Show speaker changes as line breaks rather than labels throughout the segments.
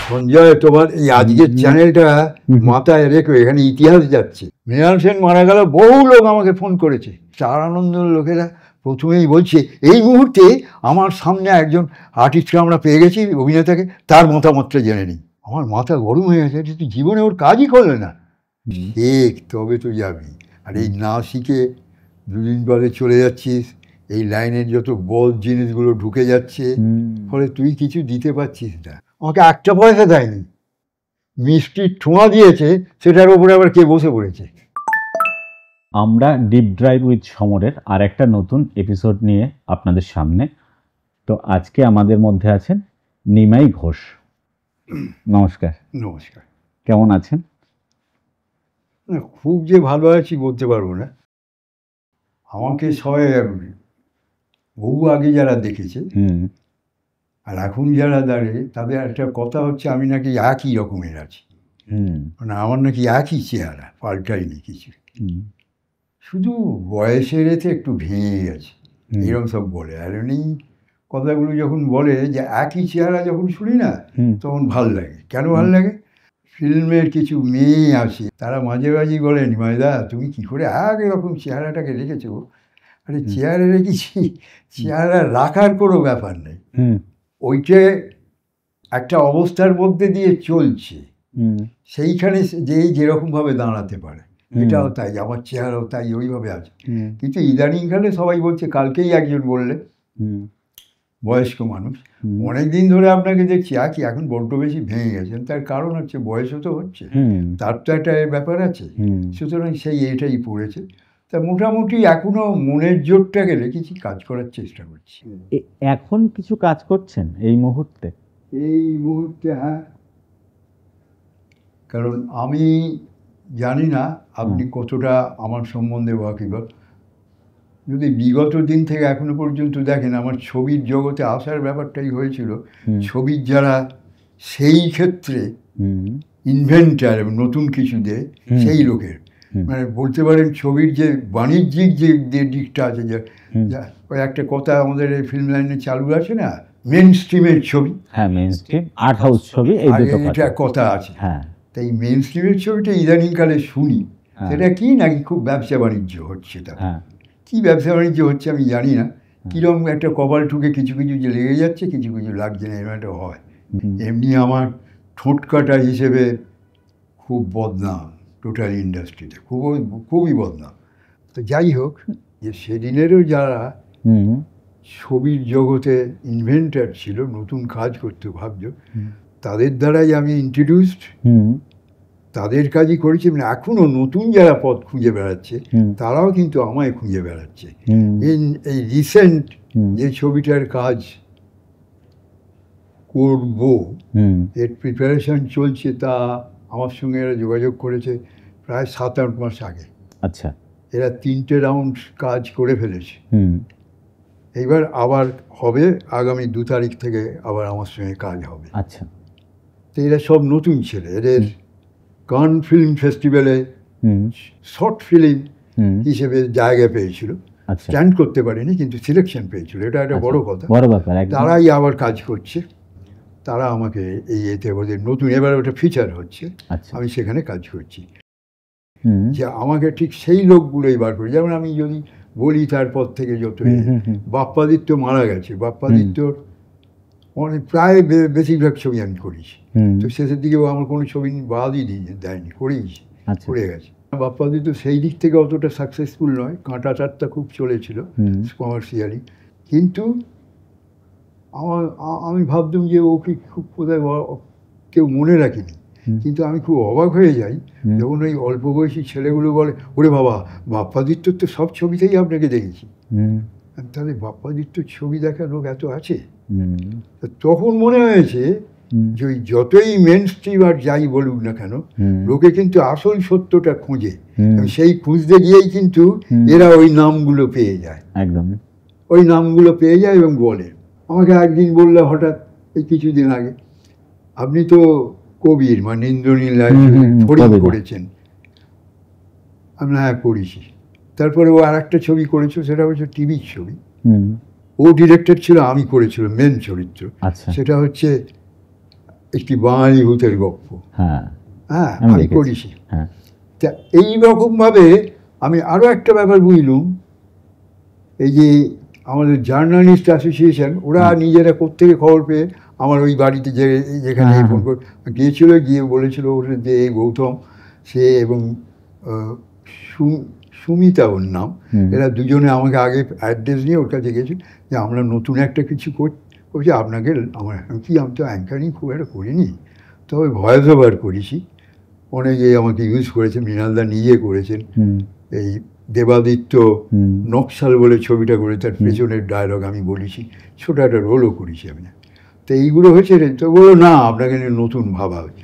সঞ্জয়, তোমার এই আজকের চ্যানেলটা মাথায় রেখো, এখানে ইতিহাস যাচ্ছে। মৃণাল সেন মারা গেল, বহু লোক আমাকে ফোন করেছে, স্টার আনন্দ লোকেরা প্রথমেই বলছে এই মুহূর্তে আমার সামনে একজন আর্টিস্টকে আমরা পেয়ে গেছি, অভিনেতাকে, তার মতামতটা জেনে নিই। আমার মাথা গরম হয়ে গেছে, তুই জীবনে ওর কাজই করলে না। ঠিক, তবে তো যাবি। আর এই না শিখে দুদিন পরে চলে যাচ্ছিস, এই লাইনের যত বদ জিনিসগুলো ঢুকে যাচ্ছে, ফলে তুই কিছু দিতে পারছিস না। আমাকে একটা পয়সা দেয়নি, মিষ্টির ঠোঁয়া দিয়েছে, সেটার উপরে আবার কে বসে পড়েছে।
আমরা ডিপ ড্রাইভ উইথ সমরের আর একটা নতুন এপিসোড নিয়ে আপনাদের সামনে। তো আজকে আমাদের মধ্যে আছেন নিমাই ঘোষ। নমস্কার।
নমস্কার।
কেমন আছেন?
খুব যে ভালো আছি বলতে পারবো না। আমাকে সবাই বহু আগে যারা দেখেছে আর এখন যারা দাঁড়িয়ে, তাদের একটা কথা হচ্ছে আমি নাকি একই রকমের আছি, মানে আমার নাকি একই চেহারা, পাল্টাইনি কিছু, শুধু বয়সের এতে একটু ভেঙে গেছে, এরকম সব বলে। আর এমনি কথাগুলো যখন বলে যে একই চেহারা যখন শুনি না, তখন ভাল লাগে। কেন ভাল লাগে? ফিল্মের কিছু মেয়ে আসে, তারা মাঝে মাঝেই বলে নিমাইদা তুমি কী করে একরকম চেহারাটাকে রেখেছো। আরে চেহারা রেখেছি, চেহারা রাখার কোনো ব্যাপার নেই, ওইটা একটা অবস্থার মধ্যে দিয়ে চলছে, সেইখানে যেরকমভাবে দাঁড়াতে পারে। এটাও তাই, আমার চেহারাও তাই ওইভাবে আছে। কিন্তু ইদানিংকালে সবাই বলছে, কালকেই একজন বললে, বয়স্ক মানুষ, অনেক দিন ধরে আপনাকে দেখছি একই, এখন বড্ড বেশি ভেঙে গেছেন। তার কারণ হচ্ছে বয়সও তো হচ্ছে, তার তো একটা ব্যাপার আছে। সুতরাং সেই এটাই পড়েছে। তা মোটামুটি এখনো মনের জোরটাকে রেখেছি, কাজ করার চেষ্টা করছি।
এখন কিছু কাজ করছেন এই মুহূর্তে?
এই মুহূর্তে হ্যাঁ, কারণ আমি জানি না আপনি কতটা আমার সম্বন্ধে ওয়াকিবহাল। যদি বিগত দিন থেকে এখনো পর্যন্ত দেখেন, আমার ছবির জগতে আসার ব্যাপারটাই হয়েছিল ছবির যারা সেই ক্ষেত্রে ইনভেন্টার এবং নতুন কিছু দেয় সেই লোকের, মানে বলতে পারেন ছবির যে বাণিজ্যিক যে দিকটা আছে, যে ওই একটা কথা আমাদের এই ফিল্ম লাইনে চালু আছে না, মেন স্ট্রিমের ছবি,
হ্যাঁ মেন স্ট্রিম, আর্ট হাউস ছবি, এই দুটো
কথা আছে।
হ্যাঁ,
তাই মেন স্ট্রিমের ছবিটা ইদানিংকালে শুনি, সেটা কি নাকি খুব ব্যবসা বাণিজ্য হচ্ছে। তা কী ব্যবসা বাণিজ্য হচ্ছে আমি জানি না, কীরকম একটা কপাল ঠুকে কিছু কিছু যে লেগে যাচ্ছে, কিছু কিছু লাগছে না, এরকম একটা হয়। এমনি আমার ঠোঁটকাটা হিসেবে খুব বদনাম টোটাল ইন্ডাস্ট্রিতে, খুবই বদনাম। তো যাই হোক, যে সেদিনেরও যারা ছবির জগতে ইনভেন্টার ছিল, নতুন কাজ করতে ভাবছ, তাদের দ্বারাই আমি ইন্ট্রোডিউসড, তাদের কাজই করেছি। মানে এখনও নতুন যারা পথ খুঁজে বেড়াচ্ছে, তারাও কিন্তু আমায় খুঁজে বেড়াচ্ছে। এই রিসেন্ট যে ছবিটার কাজ করব, এর প্রিপারেশন চলছে, তা আমার সঙ্গে এরা যোগাযোগ করেছে প্রায় 7-8 মাস আগে।
আচ্ছা,
এরা 3টে রাউন্ড কাজ করে ফেলেছে। এইবার আবার হবে, আগামী 2 তারিখ থেকে আবার আমার সঙ্গে কাজ হবে।
আচ্ছা,
তো এরা সব নতুন ছেলে। এদের কান ফিল্ম ফেস্টিভ্যালে শর্ট ফিল্ম হিসেবে জায়গা পেয়েছিল, স্ট্যান্ড করতে পারেনি, কিন্তু সিলেকশন পেয়েছিল, এটা একটা বড় কথা, বড় ব্যাপার। তারাই আবার কাজ করছে, তারা আমাকে এই এতে ওদের নতুন, এবার ওটা ফিচার হচ্ছে, আমি সেখানে কাজ করছি। যে আমাকে ঠিক সেই লোকগুলোই বার করে, যেমন আমি যদি বলি তারপর থেকে যত বাপ্পাদিত্য মারা গেছে, বাপ্পাদিত্যর অনেক প্রায় বেশিরভাগ ছবি আমি করেছি, তো শেষের দিকেও আমার কোনো ছবি বাদই দেয়নি, করেইছি, করে গেছে। বাপ্পাদিত্য সেই দিক থেকে অতটা সাকসেসফুল নয়, কাঁটা চারটা খুব চলেছিল কমার্শিয়ালি, কিন্তু আমি ভাবতাম যে ওকে খুব কোথায় কেউ মনে রাখেনি। কিন্তু আমি খুব অবাক হয়ে যাই যখন ওই অল্প বয়সী ছেলেগুলো বলে, ওরে বাবা, বাপ্পাদিত্যর তো সব ছবিতেই আপনাকে দেখেছি। তাহলে বাপ্পাদিত্যর ছবি দেখার লোক এত আছে। তখন মনে হয়েছে যে ওই যতই মেন স্ট্রিম আর যাই বলুক না কেন, লোকে কিন্তু আসল সত্যটা খোঁজে, সেই খুঁজতে গিয়েই কিন্তু এরা ওই নামগুলো পেয়ে যায়, একদম ওই নামগুলো পেয়ে যায় এবং বলে। আমাকে একদিন বললে হঠাৎ, এই কিছুদিন আগে, আপনি তো কবির মানে ইন্দ্রনীল রায় ফড়িং করেছেন। আমি হ্যাঁ করেছি। তারপরে ও আর একটা ছবি করেছিল, সেটা হচ্ছে টিভির ছবি, ও ডিরেক্টর ছিল, আমি করেছিল মেন চরিত্র, সেটা হচ্ছে একটি বাঙালি ভূতের গল্প,
হ্যাঁ
হ্যাঁ
আমি
আমি
দেখেছি।
করেছি।
হ্যাঁ
তা এইরকমভাবে আমি আরও একটা ব্যাপার বুঝলুম, এই যে আমাদের জার্নালিস্ট অ্যাসোসিয়েশন, ওরা নিজেরা কোত্থেকে খবর পেয়ে আমার ওই বাড়িতে যেখানে ফোন করে গিয়েছিল, গিয়ে বলেছিল ওটা যে এই গৌতম সে এবং সুমিতা ওর নাম, এরা দুজনে আমাকে আগে অ্যাড্রেস নিয়ে ওর কাছে গেছে যে আমরা নতুন একটা কিছু করছি আপনাকে, আমি তো অ্যাঙ্কারিং খুব একটা করিনি, তবে ভয়েস ওভার করেছি, অনেকে আমাকে ইউজ করেছেন, মৃণালদা নিজে করেছেন। এই দেবাদিত্য নকশাল বলে ছবিটা করে তার পেছনের ডায়লগ আমি বলেছি, ছোটো একটা রোলও করেছি আমি। তো এইগুলো হয়েছে রে, তো বললো না আপনাকে নতুন ভাবা হয়েছে।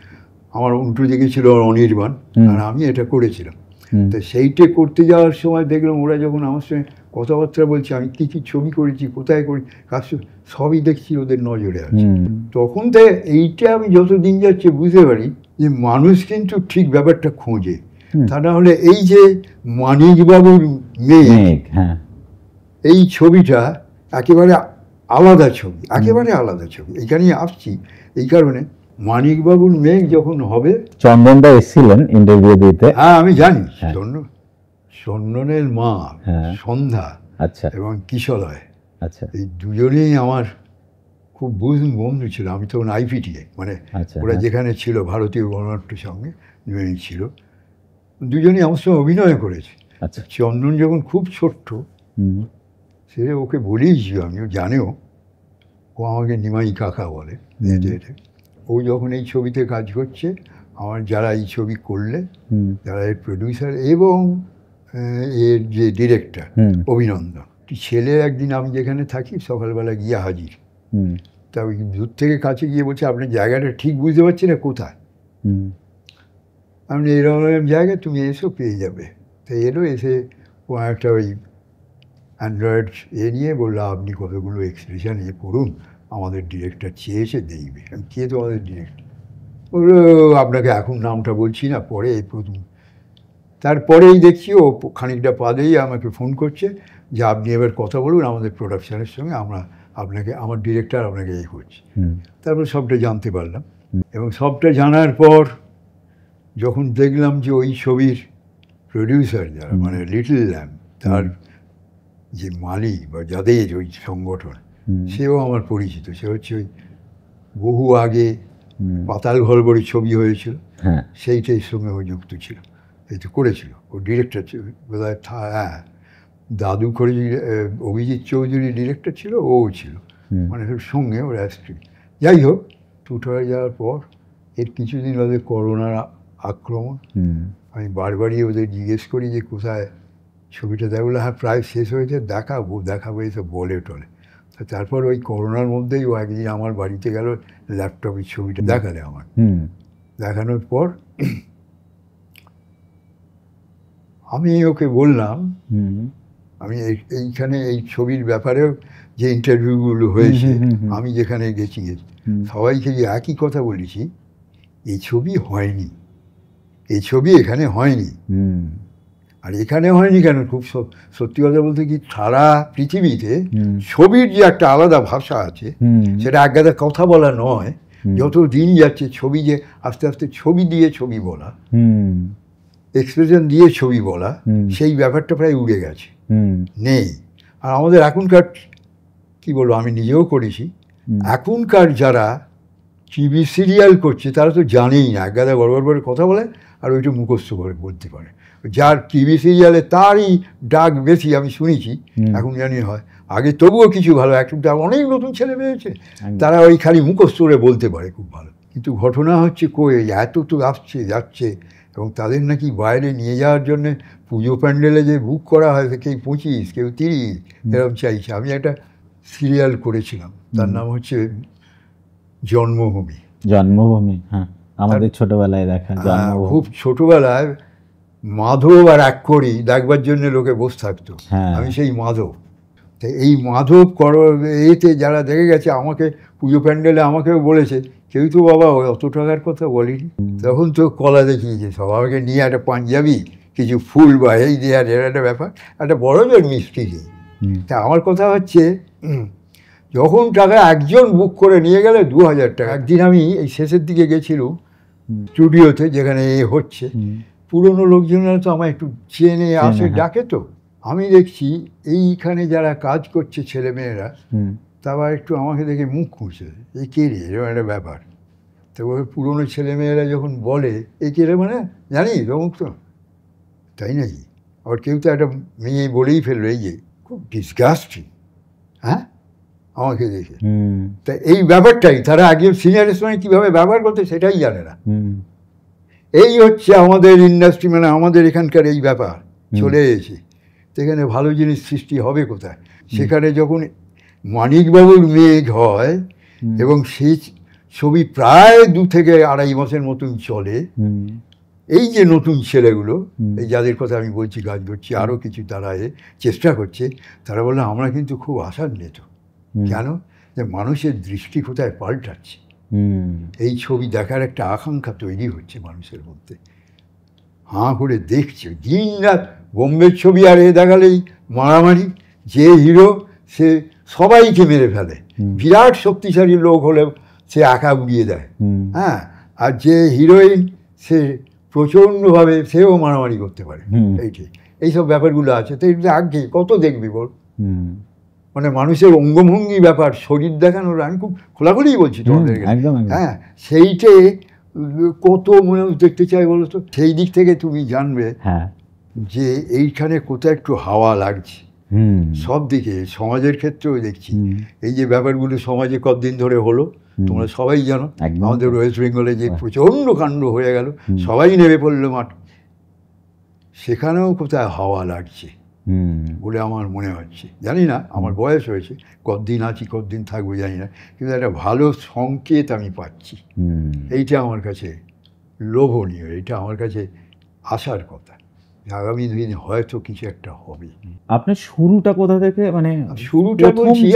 আমার উল্টো দিকে ছিল অনির্বাণ, আর আমি এটা করেছিলাম। তো সেইটা করতে যাওয়ার সময় দেখলাম ওরা যখন আমার সঙ্গে কথাবার্তা বলছে, আমি কী কী ছবি করেছি, কোথায় করি, কাজ সবই দেখছি ওদের নজরে আছে। তখন তো এইটা আমি যত দিন যাচ্ছে বুঝতে পারি যে মানুষ কিন্তু ঠিক ব্যাপারটা খোঁজে। তা না হলে এই যে মানিকবাবুর মেয়ে, এই ছবিটা একেবারে আলাদা ছবি, একেবারে আলাদা ছবি। এইখানেই আসছি এই কারণে, মানিকবাবুর মেয়ে যখন হবে,
চন্দনদা এসেছিলেন ইন্টারভিউ দিতে।
হ্যাঁ আমি জানি, চন্দনের মা সন্ধ্যা, আচ্ছা, এবং কিশলয়, আচ্ছা, এই দুজনেই আমার খুব বন্ধু ছিল। আমি তখন আইপিটিএ, মানে ওরা যেখানে ছিল ভারতীয় গণনাট্য সঙ্গে দুজনেই ছিল, দুজনেই আমার সঙ্গে অভিনয় করেছে। আচ্ছা, চন্দন যখন খুব ছোট্ট, সে ওকে বলেইছি আমি, ও জানেও, ও আমাকে নিমাই কাকা বলে। ও যখন এই ছবিতে কাজ করছে, আমার যারা এই ছবি করলে, যারা এর প্রডিউসার এবং এর যে ডিরেক্টর অভিনন্দন, ছেলে একদিন আমি যেখানে থাকি সকালবেলা গিয়ে হাজির, তা ওই দূর থেকে কাছে গিয়ে বলছে আপনার জায়গাটা ঠিক বুঝতে পারছি না কোথায়। আপনি এরকম জায়গায় তুমি এসো পেয়ে যাবে। তো এলো, এসে ও একটা ওই অ্যান্ড্রয়েড নিয়ে বললো আপনি কতগুলো এক্সপ্রেশন করুন, আমাদের ডিরেক্টর চেয়েছে দেখবে। আমি কে তো আমাদের ডিরেক্টর? বললো আপনাকে এখন নামটা বলছি না, পরে এই প্রথম। তারপরেই দেখছি ও খানিকটা বাদেই আমাকে ফোন করছে যে আপনি এবার কথা বলুন আমাদের প্রোডাকশানের সঙ্গে, আমরা আপনাকে, আমার ডিরেক্টর আপনাকে এই করছি। তারপর সবটা জানতে পারলাম, এবং সবটা জানার পর যখন দেখলাম যে ওই ছবির প্রডিউসার যারা, মানে লিটল ল্যাম্প, তার যে মালিক বা যাদের ওই সংগঠন, সেও আমার পরিচিত। সে হচ্ছে ওই বহু আগে পাতাল ঘর বড়ি ছবি হয়েছিল, সেইটার সঙ্গে ও যুক্ত ছিল, এই তো করেছিল, ও ডিরেক্টর ছিল বোধহয়। হ্যাঁ, দাদু করে অভিজিৎ চৌধুরী ডিরেক্টর ছিল, ও ছিল, মানে সঙ্গে ওর অ্যাস্ট্রিক। যাই হোক, টুট হয়ে যাওয়ার পর এর কিছুদিন বাদে করোনার আক্রমণ। আমি বারবারই ওদের জিজ্ঞেস করি যে কোথায় ছবিটা দেখলো, হ্যাঁ প্রায় শেষ হয়েছে, দেখাবো এসব বলে টলে। তারপর ওই করোনার মধ্যেই ও একদিন আমার বাড়িতে গেল, ল্যাপটপের ছবিটা দেখালে আমার। দেখানোর পর আমি ওকে বললাম, আমি এইখানে এই ছবির ব্যাপারেও যে ইন্টারভিউগুলো হয়েছে, আমি যেখানে গেছি সবাইকে যে একই কথা বলেছি, এই ছবি হয়নি, এই ছবি এখানে হয়নি। আর এখানে হয়নি কেন, খুব সত্যি কথা বলতে কি, সারা পৃথিবীতে ছবির যে একটা আলাদা ভাষা আছে, সেটা একগাদা কথা বলা নয়, যত দিন যাচ্ছে ছবি যে আস্তে আস্তে ছবি দিয়ে ছবি বলা, এক্সপ্রেশন দিয়ে ছবি বলা, সেই ব্যাপারটা প্রায় উড়ে গেছে, নেই। আর আমাদের এখনকার, কি বলবো, আমি নিজেও করেছি, এখনকার যারা টিভি সিরিয়াল করছে তারা তো জানেই না, একগাদা বড় কথা বলে আর ওইটা মুখস্থ করে বলতে পারে। যার টিভি সিরিয়ালে তারই ডাক বেশি, আমি শুনেছি, এখন জানি হয়, আগে তবুও কিছু ভালো, এখন অনেক নতুন ছেলে পেয়েছে, তারা ওই খালি মুখস্থ করে বলতে পারে খুব ভালো। কিন্তু ঘটনা হচ্ছে কই এত তো আসছে যাচ্ছে, এবং তাদের নাকি বাইরে নিয়ে যাওয়ার জন্যে পুজো প্যান্ডেলে যে বুক করা হয়, কেউ 25, কেউ 30 এরকম চাইছে। আমি একটা সিরিয়াল করেছিলাম, তার নাম হচ্ছে জন্মভূমি।
হ্যাঁ, আমাদের ছোটবেলায় দেখা।
খুব ছোটবেলায় মাধব আর এক করি দেখবার জন্য লোকে বসে থাকতো, আমি সেই মাধব। তো এই মাধব এতে যারা দেখে গেছে, আমাকে পুজো প্যান্ডেলে আমাকেও বলেছে, কেউ তো বাবা অত টাকার কথা বলিনি। তখন তো কলা দেখিয়েছে সব, আমাকে নিয়ে একটা পাঞ্জাবি, কিছু ফুল বা এই দেওয়ার, এর একটা ব্যাপার, একটা বড় জোর মিষ্টি দিই। তা আমার কথা হচ্ছে, যখন টাকা একজন বুক করে নিয়ে গেলে 2000 টাকা। একদিন আমি এই শেষের দিকে গেছিলাম স্টুডিওতে, যেখানে এ হচ্ছে, পুরনো লোকজনেরা তো আমায় একটু চেনে আসে, ডাকে, তো আমি দেখছি এইখানে যারা কাজ করছে ছেলেমেয়েরা, তারপর একটু আমাকে দেখে মুখ খুঁজছে, এই কে রে, এরকম একটা ব্যাপার। তো ওই পুরনো ছেলেমেয়েরা যখন বলে এই কে রে, মানে জানি রমুক, তো তাই নাকি, আবার কেউ তো একটা মেয়ে বলেই ফেললো, এই যে খুব ডিসগাস্টিং, হ্যাঁ, আমাকে দেখে। তা এই ব্যাপারটাই, তারা আগে সিনিয়রের সঙ্গে কীভাবে ব্যবহার করতে সেটাই জানে না। এই হচ্ছে আমাদের ইন্ডাস্ট্রি, মানে আমাদের এখানকার এই ব্যাপার চলে এসেছে। সেখানে ভালো জিনিস সৃষ্টি হবে কোথায়? সেখানে যখন মানিকবাবুর মেঘ হয় এবং সেই ছবি প্রায় 2 থেকে 2.5 মাসের মতন চলে, এই যে নতুন ছেলেগুলো, এই যাদের কথা আমি বলছি, কাজ করছি, আরও কিছু তারা চেষ্টা করছে, তারা বললো আমরা কিন্তু খুব আশান্বিত। কেন? যে মানুষের দৃষ্টি কোথায় পাল্টাচ্ছে, এই ছবি দেখার একটা আকাঙ্ক্ষা তৈরি হচ্ছে মানুষের মধ্যে, হাঁ করে দেখছে দিন রাত। বোম্বের ছবি আর দেখালেই মারামারি, যে হিরো সে সবাইকে মেরে ফেলে, বিরাট শক্তিশালী লোক হলে সে একা উড়িয়ে দেয়, হ্যাঁ, আর যে হিরোইন সে প্রচণ্ডভাবে সেও মারামারি করতে পারে। এইসব ব্যাপারগুলো আছে। তো আগে কত দেখবি বল, মানে মানুষের অঙ্গভঙ্গি ব্যাপার, শরীর দেখানোর, আমি খুব খোলাখুলিই বলছি তোমাদের, হ্যাঁ, সেইটে কত মনে দেখতে চাই বলো তো। সেই দিক থেকে তুমি জানবে যে এইখানে কোথায় একটু হাওয়া লাগছে সব দিকে। সমাজের ক্ষেত্রেও দেখছি এই যে ব্যাপারগুলো সমাজে কতদিন ধরে হলো, তোমরা সবাই জানো। আমাদের ওয়েস্ট বেঙ্গলে যে প্রচণ্ড কাণ্ড হয়ে গেল, সবাই নেমে পড়লো মাঠ, সেখানেও কোথায় হাওয়া লাগছে বলে আমার মনে হচ্ছে। জানি না, আমার বয়স হয়েছে, কতদিন আছি কতদিন থাকবো জানি না, কিন্তু একটা ভালো সংকেত আমি পাচ্ছি। এইটা আমার কাছে লোভনীয়, এটা আমার কাছে আসার কথা। আগামী দিন হয়তো কিছু একটা হবে।
আপনার শুরুটা কোথা থেকে, মানে
শুরুটা বলছি,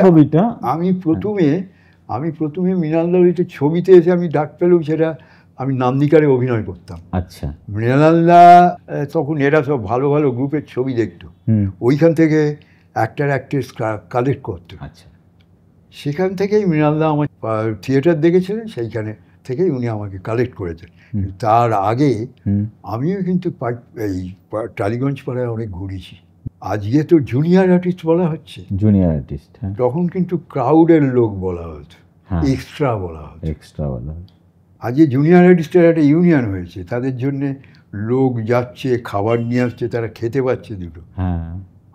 আমি প্রথমে মৃণালদা ছবিতে এসে আমি ডাক পেলাম, সেটা আমি নান্দিকারে অভিনয় করতাম।
আচ্ছা,
মৃণালদা তখন এরা সব ভালো ভালো গ্রুপের ছবি দেখতো, ওইখান থেকে অ্যাক্ট্রেস কালেক্ট করতো। আচ্ছা, সেখান থেকেই মৃণালদা আমার থিয়েটার দেখেছিলেন, সেইখানে থেকেই উনি আমাকে কালেক্ট করেছেন। তার আগে আমিও কিন্তু এই টালিগঞ্জ পাড়ায় অনেক ঘুরেছি। আজকে তো জুনিয়র আর্টিস্ট বলা হচ্ছে,
জুনিয়র আর্টিস্ট,
তখন কিন্তু ক্রাউডের লোক বলা হতো, এক্সট্রা বলা হতো, আজকে জুনিয়র আর্টিস্টের একটা ইউনিয়ন হয়েছে, তাদের জন্যে লোক যাচ্ছে, খাবার নিয়ে আসছে, তারা খেতে পাচ্ছে দুটো।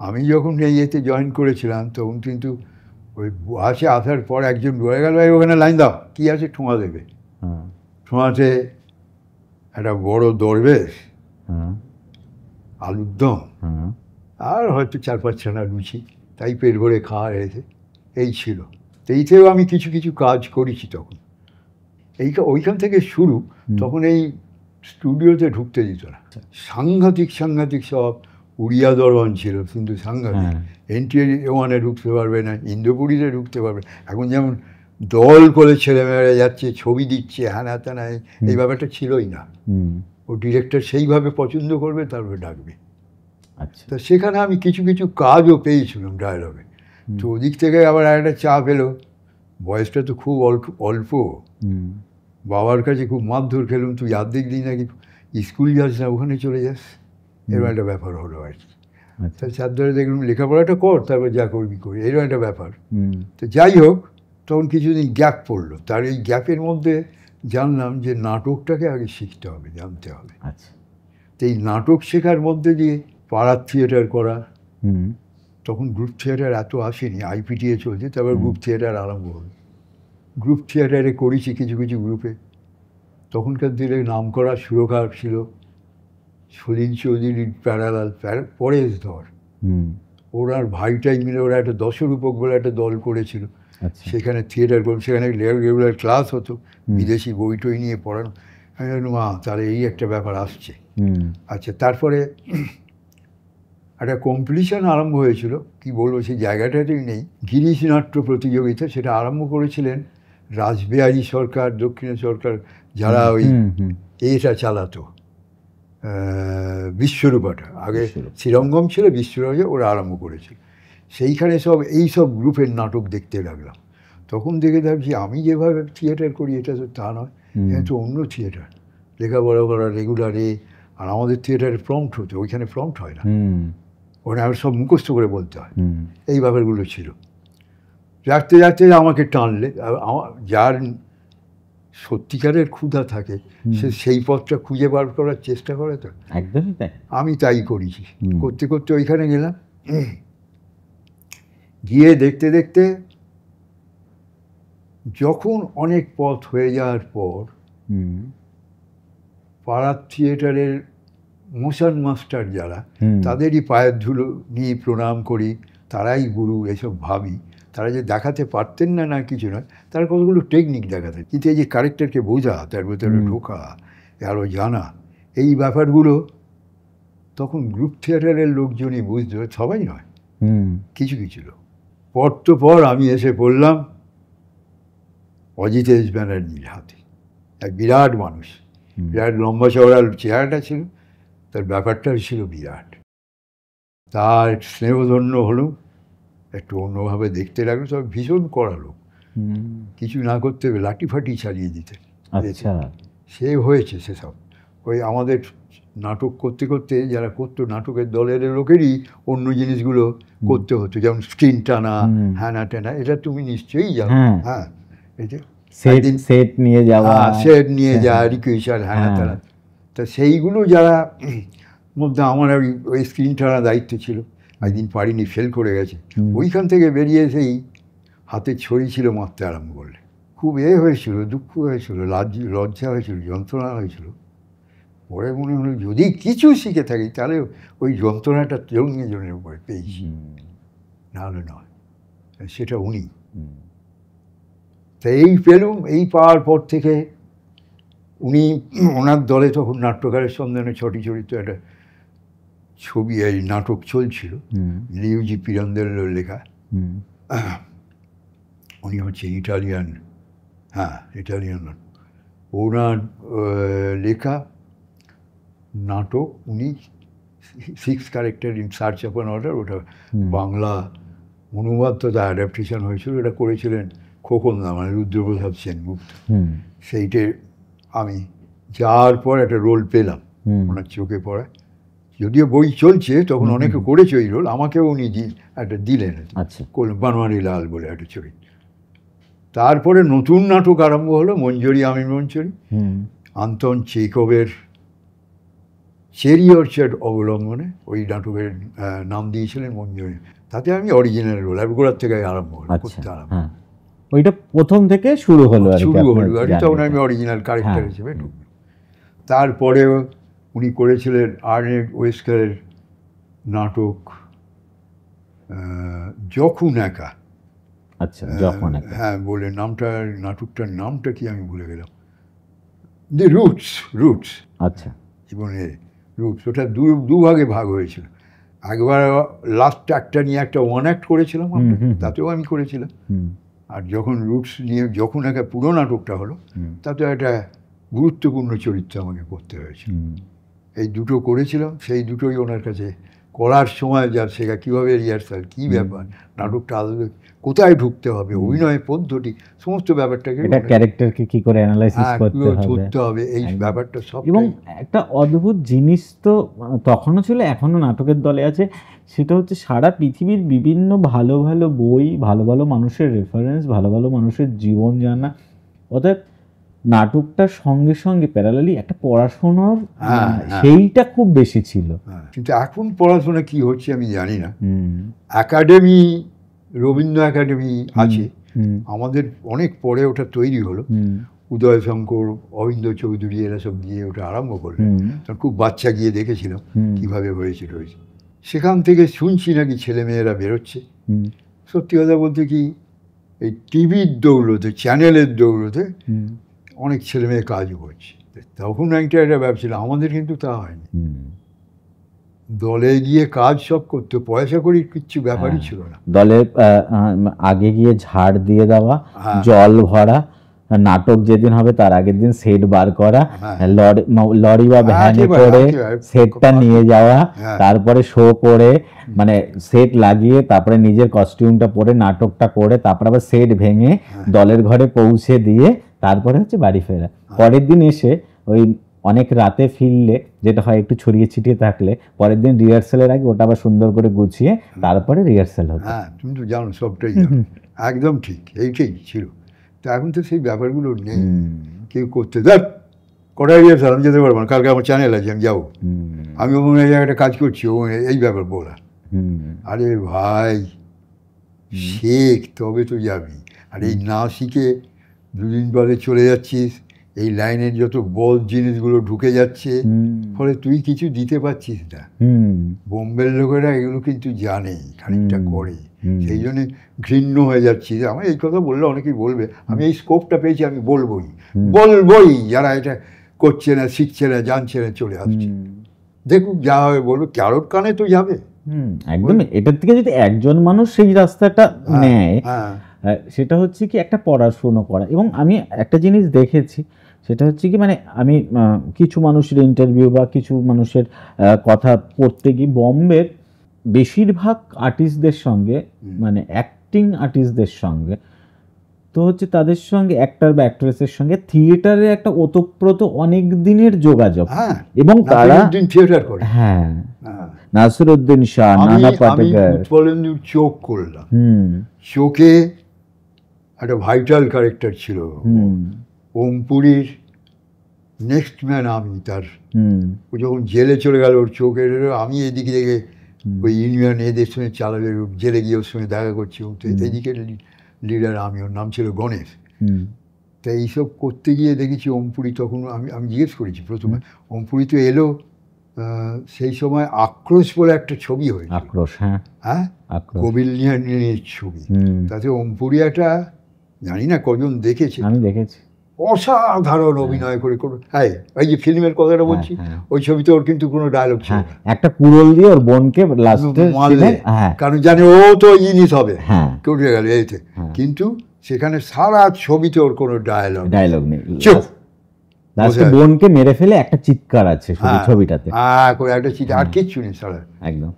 আমি যখন এই এতে জয়েন করেছিলাম তখন কিন্তু ওই আসার পর একজন বলে গেল, ওখানে লাইন দাও, কী আছে ঠোঁয়া দেবে। ঠোঁয়াতে একটা বড় দরবেশ, আলুর দম, আর হয়তো 4-5 ছানা লুচি, তাই পেট ভরে খাওয়া হয়েছে, এই ছিল। এইতেও আমি কিছু কিছু কাজ করেছি তখন। ওইখান থেকে শুরু। তখন এই স্টুডিওতে ঢুকতে দিত না, সাংঘাতিক সব উড়িয়া দরবান ছিল, কিন্তু সাংঘাতিক। NT-1-এ ঢুকতে পারবে না, ইন্দ্রপুরীতে ঢুকতে পারবে। এখন যেমন দল করে ছেলেমেয়েরা যাচ্ছে, ছবি দিচ্ছে, হ্যানা ত্যানা, এই ব্যাপারটা ছিলই না। ও ডিরেক্টর সেইভাবে পছন্দ করবে, তারপরে ডাকবে। আচ্ছা, তা সেখানে আমি কিছু কিছু কাজও পেয়েছিলাম ডায়লগে। তো ওদিক থেকে আবার একটা চাপ এলো, বয়সটা তো খুব অল্প, বাবার কাছে খুব মারধর খেলুম, তুই আর্ধেক দিন নাকি স্কুল যাস না, ওখানে চলে যাস, এরকম একটা ব্যাপার হলো আর কি। তার চার ধরে দেখলাম লেখাপড়াটা কর, তারপর যা করবি করি, এরকম একটা ব্যাপার। তো যাই হোক, তখন কিছুদিন গ্যাপ পড়লো। তার এই গ্যাপের মধ্যে জানলাম যে নাটকটাকে আগে শিখতে হবে, জানতে হবে। আচ্ছা, তো এই নাটক শেখার মধ্যে দিয়ে পাড়ার থিয়েটার করা, তখন গ্রুপ থিয়েটার এত আসেনি, IPTA চলছে, তারপর গ্রুপ থিয়েটার আরম্ভ হলো। গ্রুপ থিয়েটারে করেছি কিছু কিছু গ্রুপে। তখনকার দিনে নাম করা সুরকার ছিল সলিল চৌধুরীর প্যারালাল, পরেশ ধর, ওনার ভাইটাই মিলে ওরা একটা দশরূপক বলে একটা দল করেছিল। সেখানে থিয়েটার করলাম, সেখানে রেগুলার ক্লাস হতো, বিদেশি বই টই নিয়ে পড়ানো। আমি বললাম, তাহলে এই একটা ব্যাপার আসছে। আচ্ছা, তারপরে একটা কম্পিটিশান আরম্ভ হয়েছিল, কি বলবো, সেই জায়গাটাতেই নেই, গিরিশ নাট্য প্রতিযোগিতা। সেটা আরম্ভ করেছিলেন রাসবিহারী সরকার, দক্ষিণের সরকার, যারা ওই এটা চালাতো, বিশ্বরূপাটা। আগে শ্রীরঙ্গম ছিল, বিশ্বরূপা ওরা আরম্ভ করেছিল। সেইখানে সব এই সব গ্রুপের নাটক দেখতে লাগলাম। তখন দেখে ভাবছি আমি যেভাবে থিয়েটার করি এটা তো তা নয়, এটা তো অন্য থিয়েটার, লেখাপড়া করা রেগুলারে। আর আমাদের থিয়েটারে প্রম্পট হতো, ওইখানে প্রম্পট হয় না, ওখানে আর সব মুখস্থ করে বলতে হয়। এই ব্যাপারগুলো ছিল। যাতে যাতে আমাকে টানলে, যার সত্যিকারের ক্ষুধা থাকে সে সেই পথটা খুঁজে বার করার চেষ্টা করে। তো
একদমই তাই,
আমি তাই করেছি। করতে করতে ওইখানে গেলাম, গিয়ে দেখতে দেখতে যখন অনেক পথ হয়ে যাওয়ার পর পাড়ার থিয়েটারের মোশন মাস্টার যারা, তাদেরই পায়ের ধুলো নিয়ে প্রণাম করি, তারাই গুরু এসব ভাবি। তারা যে দেখাতে পারতেন না, না কিছু নয়, তারা কতগুলো টেকনিক দেখাতেন, কিন্তু এই যে ক্যারেক্টারকে বোঝা, তার ভেতরে ঢোকা, আরও জানা, এই ব্যাপারগুলো তখন গ্রুপ থিয়েটারের লোকজনই বুঝতে, সবাই নয়, কিছু কিছু লোক। পর তো পর আমি এসে পড়লাম অজিতেশ ব্যানার্জির হাতে। এক বিরাট মানুষ, বিরাট লম্বা চওড়া চেহারাটা ছিল, তার ব্যাপারটাও ছিল বিরাট। তার স্নেহধন্য হলো, একটু অন্যভাবে দেখতে লাগলো, তবে ভীষণ কড়া লোক, কিছু না করতে হবে লাঠি ফাটি চালিয়ে দিতে।
আচ্ছা,
সে হয়েছে সেসব। ওই আমাদের নাটক করতে করতে যারা করতো, নাটকের দলের লোকেরই অন্য জিনিসগুলো করতে হতো, যেমন স্ক্রিন টানা, হ্যানা টানা, এটা তুমি নিশ্চয়ই জানো। হ্যাঁ, এই যে
সেট নিয়ে যাওয়া,
সেট নিয়ে যাওয়া, রিকুয়েশন, হ্যানা টানা, তা সেইগুলো যারা মধ্যে আমার ওই স্ক্রিন টানা দায়িত্ব ছিল। একদিন পারিনি, ফেল করে গেছে। ওইখান থেকে বেরিয়ে এসেই হাতে ছড়ি ছিল, মারতে আরম্ভ করলে। খুব হয়েছিল, দুঃখ হয়েছিল, লজ্জা হয়েছিল, যন্ত্রণা হয়েছিল। পরে মনে হলো যদি কিছু শিখে থাকি তাহলে ওই যন্ত্রণাটা জনের উপরে পেয়েছি, নাহলে নয়। সেটা উনি। তা এই পেলুম, এই পাওয়ার পর থেকে উনি, ওনার দলে তখন নাট্যকারের সন্ধানে ছটি চরিত্র একটা ছবি, এই নাটক চলছিল, লিউজি পিরান্দেলের লেখা। উনি হচ্ছে ইটালিয়ান, হ্যাঁ ইটালিয়ান, ওনার লেখা নাটক। উনি 6 character in search of an order, ওটা বাংলা অনুবাদ তো তার অ্যাডাপ্টেশন হয়েছিল। এটা করেছিলেন খোকনদা, মানে রুদ্রপ্রসাদ সেনগুপ্ত। সেইটে আমি যাওয়ার পর একটা রোল পেলাম ওনার চোখে পড়া। যদিও বই চলছে তখন, অনেকে করেছে ওই রোল, আমাকেও উনি একটা দিলেন, বানোয়ারি লাল বলে একটা চরিত্র। তারপরে নতুন নাটক আরম্ভ হলো, মঞ্জরি আমি মঞ্জরি, আন্তন চেকভের চেরি অর্চার্ড অবলম্বনে। ওই নাটকের নাম দিয়েছিলেন মঞ্জরি। তাতে আমি অরিজিনাল রোল, আর গোড়ার থেকে আরম্ভ হলো করতে আরম্ভ।
ওইটা প্রথম থেকে শুরু হলো আর কি,
তখন আমি অরিজিনাল ক্যারেক্টার হিসেবে ঢুকলাম। তারপরেও উনি করেছিলেন আর্নেস্ট ওয়েস্কারের নাটক যখন একা।
আচ্ছা, যখন একা,
হ্যাঁ বলে নাটকটার নামটা কি আমি ভুলে গেলাম। দি রুটস।
আচ্ছা,
জীবনের রুটস। ওটা দুভাগে ভাগ হয়েছিল। একবার লাস্ট একটা নিয়ে একটা ওয়ান অ্যাক্ট করেছিলাম, তাতেও আমি করেছিলাম। আর যখন রুটস নিয়ে যখন একটা পুরো নাটকটা হলো, তাতে একটা গুরুত্বপূর্ণ চরিত্র আমাকে করতে হয়েছে। এই দুটো করেছিলাম, সেই দুটোই ওনার কাছে করার সময় যা শেখা, কীভাবে রিহার্সাল, কী ব্যাপার, নাটকটা আদৌ কোথায় ঢুকতে হবে, অভিনয় পদ্ধতি, সমস্ত ব্যাপারটাকে,
এটা ক্যারেক্টারকে কী করে অ্যানালাইসিস করতে
হবে, এই ব্যাপারটা সব।
এবং একটা অদ্ভুত জিনিস তো তখনও ছিল, এখনও নাটকের দলে আছে, সেটা হচ্ছে সারা পৃথিবীর বিভিন্ন ভালো ভালো বই, ভালো ভালো মানুষের রেফারেন্স, ভালো ভালো মানুষের জীবন জানা। অর্থাৎ নাটকটার সঙ্গে সঙ্গে প্যারালালি একটা পড়াশোনার সেইটা খুব বেশি ছিল।
কিন্তু এখন পড়াশোনা কি হচ্ছে আমি জানি না। একাডেমি, রবীন্দ্র একাডেমি আছে আমাদের, অনেক পরে ওটা তৈরি হলো। উদয় শঙ্কর, অবিন্দ চৌধুরী এরা সব গিয়ে ওটা আরম্ভ করলো। তখন খুব বাচ্চা গিয়ে দেখেছিলাম কীভাবে হয়েছিল। সেখান থেকে শুনছি নাকি ছেলেমেয়েরা বেরোচ্ছে। সত্যি কথা বলতে কি, এই টিভির দৌলতে, চ্যানেলের দৌলতে অনেক ছেলেমেয়ে কাজও করছে। তখন একটা ভাবছিল, আমাদের কিন্তু তা হয়নি। দলে গিয়ে কাজ সব করতে, পয়সা করি কিচ্ছু ব্যাপারই ছিল না।
দলে আগে গিয়ে ঝাড় দিয়ে দেওয়া, জল ভরা, নাটক যেদিন হবে তার আগের দিন সেট বার করা,
হ্যাঁ।
লরি বা ভ্যানে করে সেটটা নিয়ে যাওয়া,
হ্যাঁ।
তারপরে শো করে মানে সেট লাগিয়ে তারপরে নিজের কস্টিউমটা পরে নাটকটা করে তারপরে আবার সেট ভেঙে দলের ঘরে পৌঁছে দিয়ে তারপরে হচ্ছে বাড়ি ফেরা। পরের দিন এসে ওই অনেক রাতে ফিরলে যেটা হয় একটু ছড়িয়ে ছিটিয়ে থাকলে পরের দিন রিহার্সালের আগে ওটা আবার সুন্দর করে গুছিয়ে তারপরে রিহার্সাল হতো।
হ্যাঁ, তুমি তো জানো, সবটাই জানো। একদম ঠিক, এইটাই ছিল। তো এখন তো সেই ব্যাপারগুলো নেই, কেউ করতে দেখ কটা রিহার্সাল আমি যেতে পারবো না, কালকে আমার চ্যানেল আছে আমি যাবো, আমি ওখানে এই জায়গাটা কাজ করছি, ও এই ব্যাপার বলা। আরে ভাই শেখ তবে তো যাবি, আর এই না শিখে দুদিন পরে চলে যাচ্ছিস, এই লাইনের যত বল জিনিসগুলো ঢুকে যাচ্ছে, ফলে তুই কিছু দিতে পারছিস না। বোম্বের লোকেরা এগুলো কিন্তু জানে, খানিকটা করে, সেই জন্যে ঘৃণ্য হয়ে যাচ্ছি। আমার এই কথা বললে অনেকেই বলবে, আমি এই স্কোপটা পেয়েছি, আমি বলবই যারা এটা করছে না, শিখছে না, জানছে না, চলে আসছে, দেখুক যা হবে বলবো, কারোর কানে তো যাবে।
একদম। এটার থেকে যদি একজন মানুষ সেই রাস্তাটা নেয়, সেটা হচ্ছে কি একটা পড়াশুনো করা। এবং আমি একটা জিনিস দেখেছি, সেটা হচ্ছে কি মানে আমি কিছু মানুষের ইন্টারভিউ বা কিছু মানুষের কথা পড়তে গিয়ে বম্বের বেশিরভাগ আর্টিস্টদের সঙ্গে মানে অ্যাক্টিং আর্টিস্টদের সঙ্গে তো হচ্ছে তাদের সঙ্গে অ্যাক্টর বা অ্যাক্ট্রেসের সঙ্গে থিয়েটারে একটা ওতপ্রোত অনেক দিনের যোগাযোগ, এবং তারা
থিয়েটার করে।
হ্যাঁ, নাসিরুদ্দিন শাহ, নানা পাটেকর,
উৎপলেন্দুর চোখ করলাম, চোখে একটা ভাইটাল ক্যারেক্টার ছিল। ওমপুরীর নেক্সট ম্যান আমি, তার ও যখন জেলে চলে গেল, ওর চোখের আমি এদিকে থেকে ওই ইউনিয়ন এদের সঙ্গে চালালে, জেলে গিয়ে ওর সঙ্গে দেখা করছি, এদিকে লিডার আমি, ওর নাম ছিল গণেশ। তাই এইসব করতে গিয়ে দেখেছি ওমপুরী, তখন আমি জিজ্ঞেস করেছি প্রথমে, ওমপুরী তো এলো, সেই সময় আক্রোশ বলে একটা ছবি হয়েছে,
আক্রোশ, হ্যাঁ,
কবিলিয়ানের ছবি, তাতে ওমপুরী একটা, জানি না কজন দেখেছে,
আমি দেখেছি,
অসাধারণ অভিনয় করে। হ্যাঁ, এই যে ফিল্মের কথাটা বলছি, ওই ছবিতে ওর কিন্তু কোনো ডায়লগ ছিল না,
একটা কুড়োল দিয়ে ওর বোনকে লাস্টে মারলে,
কারণ জানে ও তো ইনিস হবে, কেউ গেল এইতে, কিন্তু সেখানে সারা ছবিতে ওর কোনো ডায়লগ নেই, চুপ,
বোনকে মেরে ফেলে একটা চিৎকার আছে শুধু ছবিটাতে,
একটা চিৎকার, আর কিচ্ছু নেই সারা,
একদম।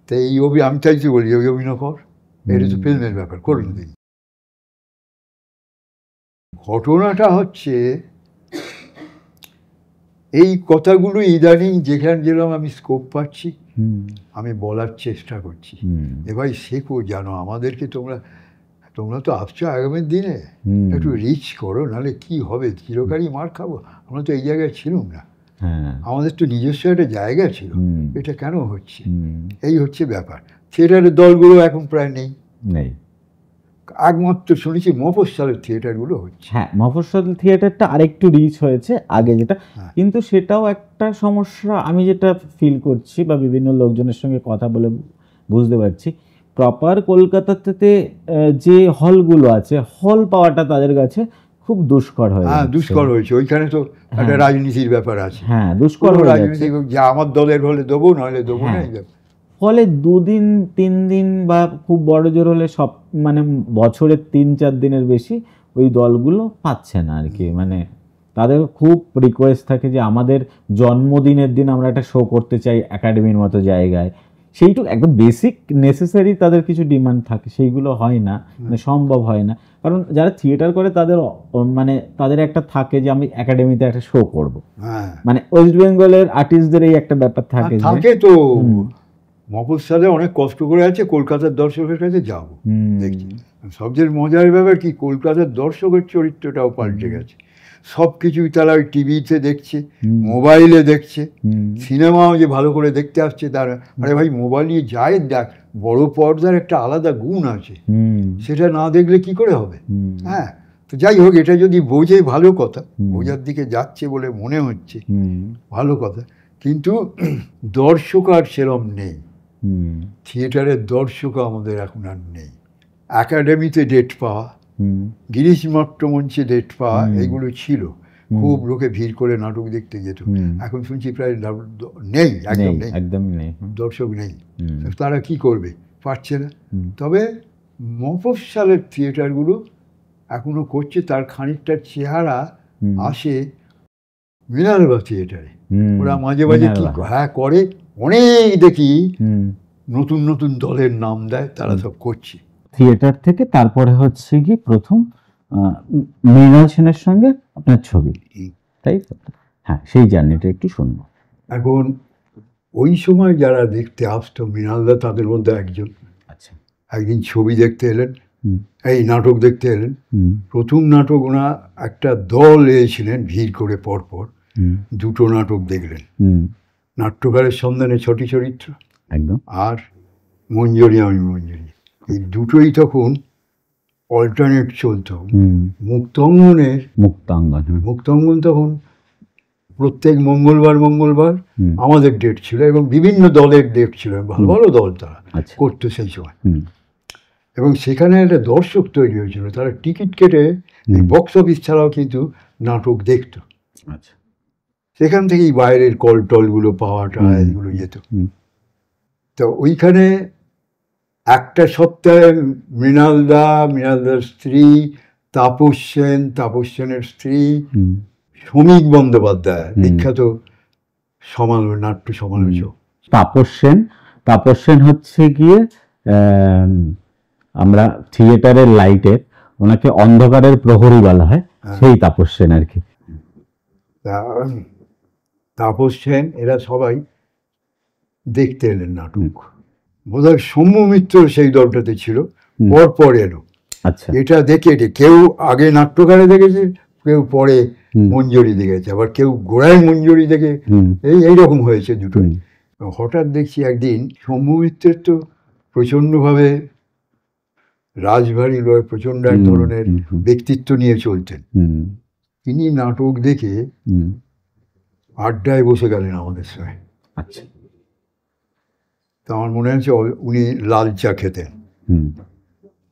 তো এই আমি চাইছি বলি, ওই অভিনয় কর, এটা তো ফিল্মের ব্যাপার, করুন দেখি। ঘটনাটা হচ্ছে এই কথাগুলো ইদানিং যেখানে যেরকম আমি স্কোপ পাচ্ছি আমি বলার চেষ্টা করছি, এবার শেখো, জানো আমাদেরকে তোমরা তো আসছো আগামীর দিনে, একটু রিচ করো, নাহলে কি হবে, চিরকালই মার খাবো। আমরা তো এই জায়গায় ছিলাম না, আমাদের তো নিজস্ব একটা জায়গা ছিল, এটা কেন হচ্ছে? এই হচ্ছে ব্যাপার। থিয়েটারের দলগুলো এখন প্রায় নেই, একমাত্র শুনেছি মফস্বলের থিয়েটারগুলো হচ্ছে।
হ্যাঁ, মফস্বল থিয়েটারটা আরেকটু রিচ হয়েছে আগে যেটা, কিন্তু সেটাও একটা সমস্যা আমি যেটা ফিল করছি বা বিভিন্ন লোকজনের সঙ্গে কথা বলে বুঝতে পারছি, প্রপার কলকাতাতে যে হলগুলো আছে, হল পাওয়াটা তাদের কাছে খুব দুষ্কর হয়ে যাচ্ছে।
দুষ্কর হয়েছে, ওইখানে তো একটা রাজনীতির ব্যাপার আছে।
হ্যাঁ, দুষ্কর
রাজনীতি, যে আমার দলের হলে দেবো, নাহলে দেবো না, এই ব্যাপার।
ফলে 2 দিন 3 দিন বা খুব বড় জোর হলে সব মানে বছরের 3-4 দিনের বেশি ওই দলগুলো পাচ্ছে না আর কি। মানে তাদের খুব রিকোয়েস্ট থাকে যে আমাদের জন্মদিনের দিন আমরা একটা শো করতে চাই একাডেমির মতো জায়গায়, সেইটুকু একদম বেসিক নেসেসারি তাদের কিছু ডিমান্ড থাকে, সেইগুলো হয় না, মানে সম্ভব হয় না। কারণ যারা থিয়েটার করে তাদের মানে তাদের একটা থাকে যে আমি একাডেমিতে একটা শো করব, মানে ওয়েস্ট বেঙ্গলের আর্টিস্টদের এই একটা ব্যাপার থাকে
তো মফস্বলে অনেক কষ্ট করে আছে, কলকাতার দর্শকের কাছে যাবো দেখছি। সবচেয়ে মজার ব্যাপার কি, কলকাতার দর্শকের চরিত্রটাও পাল্টে গেছে। সব কিছুই তারা ওই টিভিতে দেখছে, মোবাইলে দেখছে, সিনেমাও যে ভালো করে দেখতে আসছে তারা, আরে ভাই মোবাইল নিয়ে যায়, দেখ, বড় পর্দার একটা আলাদা গুণ আছে, সেটা না দেখলে কি করে হবে? হ্যাঁ, তো যাই হোক, এটা যদি বোঝে ভালো কথা, বোঝার দিকে যাচ্ছে বলে মনে হচ্ছে, ভালো কথা। কিন্তু দর্শক আর সেরম নেই, থিয়েটারের দর্শক আমাদের এখন আর নেই। একাডেমিতে ডেট পাওয়া, গিরিশ নাট্যমঞ্চে ডেট পাওয়া, এগুলো ছিল, খুব লোকে ভিড় করে নাটক দেখতে যেত। এখন শুনছি প্রায় নেই, একদম নেই, দর্শক নেই। তারা কি করবে, পারছে না। তবে মফস্বলের থিয়েটারগুলো এখনো করছে, তার খানিকটা চেহারা আসে মৃণালবা থিয়েটারে। ওরা মাঝে মাঝে কি করে, অনেক দেখি নতুন নতুন দলের নাম দেয়, তারা সব করছে
থিয়েটার থেকে। তারপরে হচ্ছে কি প্রথম মৃণাল সেনের সঙ্গে আপনার ছবি, তাই তো? হ্যাঁ, সেই জার্নিটা একটু শুনবো।
এখন ওই সময় যারা দেখতে আসতো, মৃণালদা তাদের মধ্যে একজন।
আচ্ছা,
একদিন ছবি দেখতে এলেন, এই নাটক দেখতে এলেন। প্রথম নাটক ওনা একটা দল এসেছিলেন ভিড় করে, পরপর দুটো নাটক দেখলেন, নাট্যকারের সন্ধানে ছটি চরিত্র
একদম,
আর মঞ্জরি আমি মঞ্জরি। এই দুটোই তখন অল্টারনেট চলতো। মুক্তাঙ্গন তখন প্রত্যেক মঙ্গলবার আমাদের ডেট ছিল, এবং বিভিন্ন দলের ডেট ছিল, ভালো ভালো দল তারা করতো সেই সময়। এবং সেখানে একটা দর্শক তৈরি হয়েছিল, তারা টিকিট কেটে বক্স অফিস ছাড়াও কিন্তু নাটক দেখতো।
আচ্ছা,
সেখান থেকেই বাইরের কল টলগুলো পাওয়াটা এগুলো যেত। তো ওইখানে একটা সপ্তাহে মৃণালদার স্ত্রী, তাপস সেনের স্ত্রী, শ্রমিক বন্দ্যোপাধ্যায়, বিখ্যাত নাট্য সমালোচক।
তাপস সেন হচ্ছে গিয়ে আমরা থিয়েটারের লাইটের, ওনাকে অন্ধকারের প্রহরী বলা হয়, সেই তাপস সেন আর কি।
তাপস সেন এরা সবাই দেখতে এলেন নাটক। বোধহয় সৌম্য মিত্র সেই দলটাতে ছিল, পর এলো।
আচ্ছা,
এটা দেখে কেউ আগে নাট্যকারে দেখেছে, কেউ পরে মঞ্জরি দেখেছে, আবার কেউ গোড়ায় মঞ্জরি দেখে, এইরকম হয়েছে দুটোই। হঠাৎ দেখছি একদিন সৌম্য মিত্রের তো প্রচণ্ডভাবে রাজবাড়ি লয়, প্রচণ্ড এক ধরনের ব্যক্তিত্ব নিয়ে চলতেন। তিনি নাটক দেখে আড্ডায় বসে গেলেন আমাদের সঙ্গে।
আচ্ছা,
তো আমার মনে হচ্ছে উনি লাল চা খেতেন।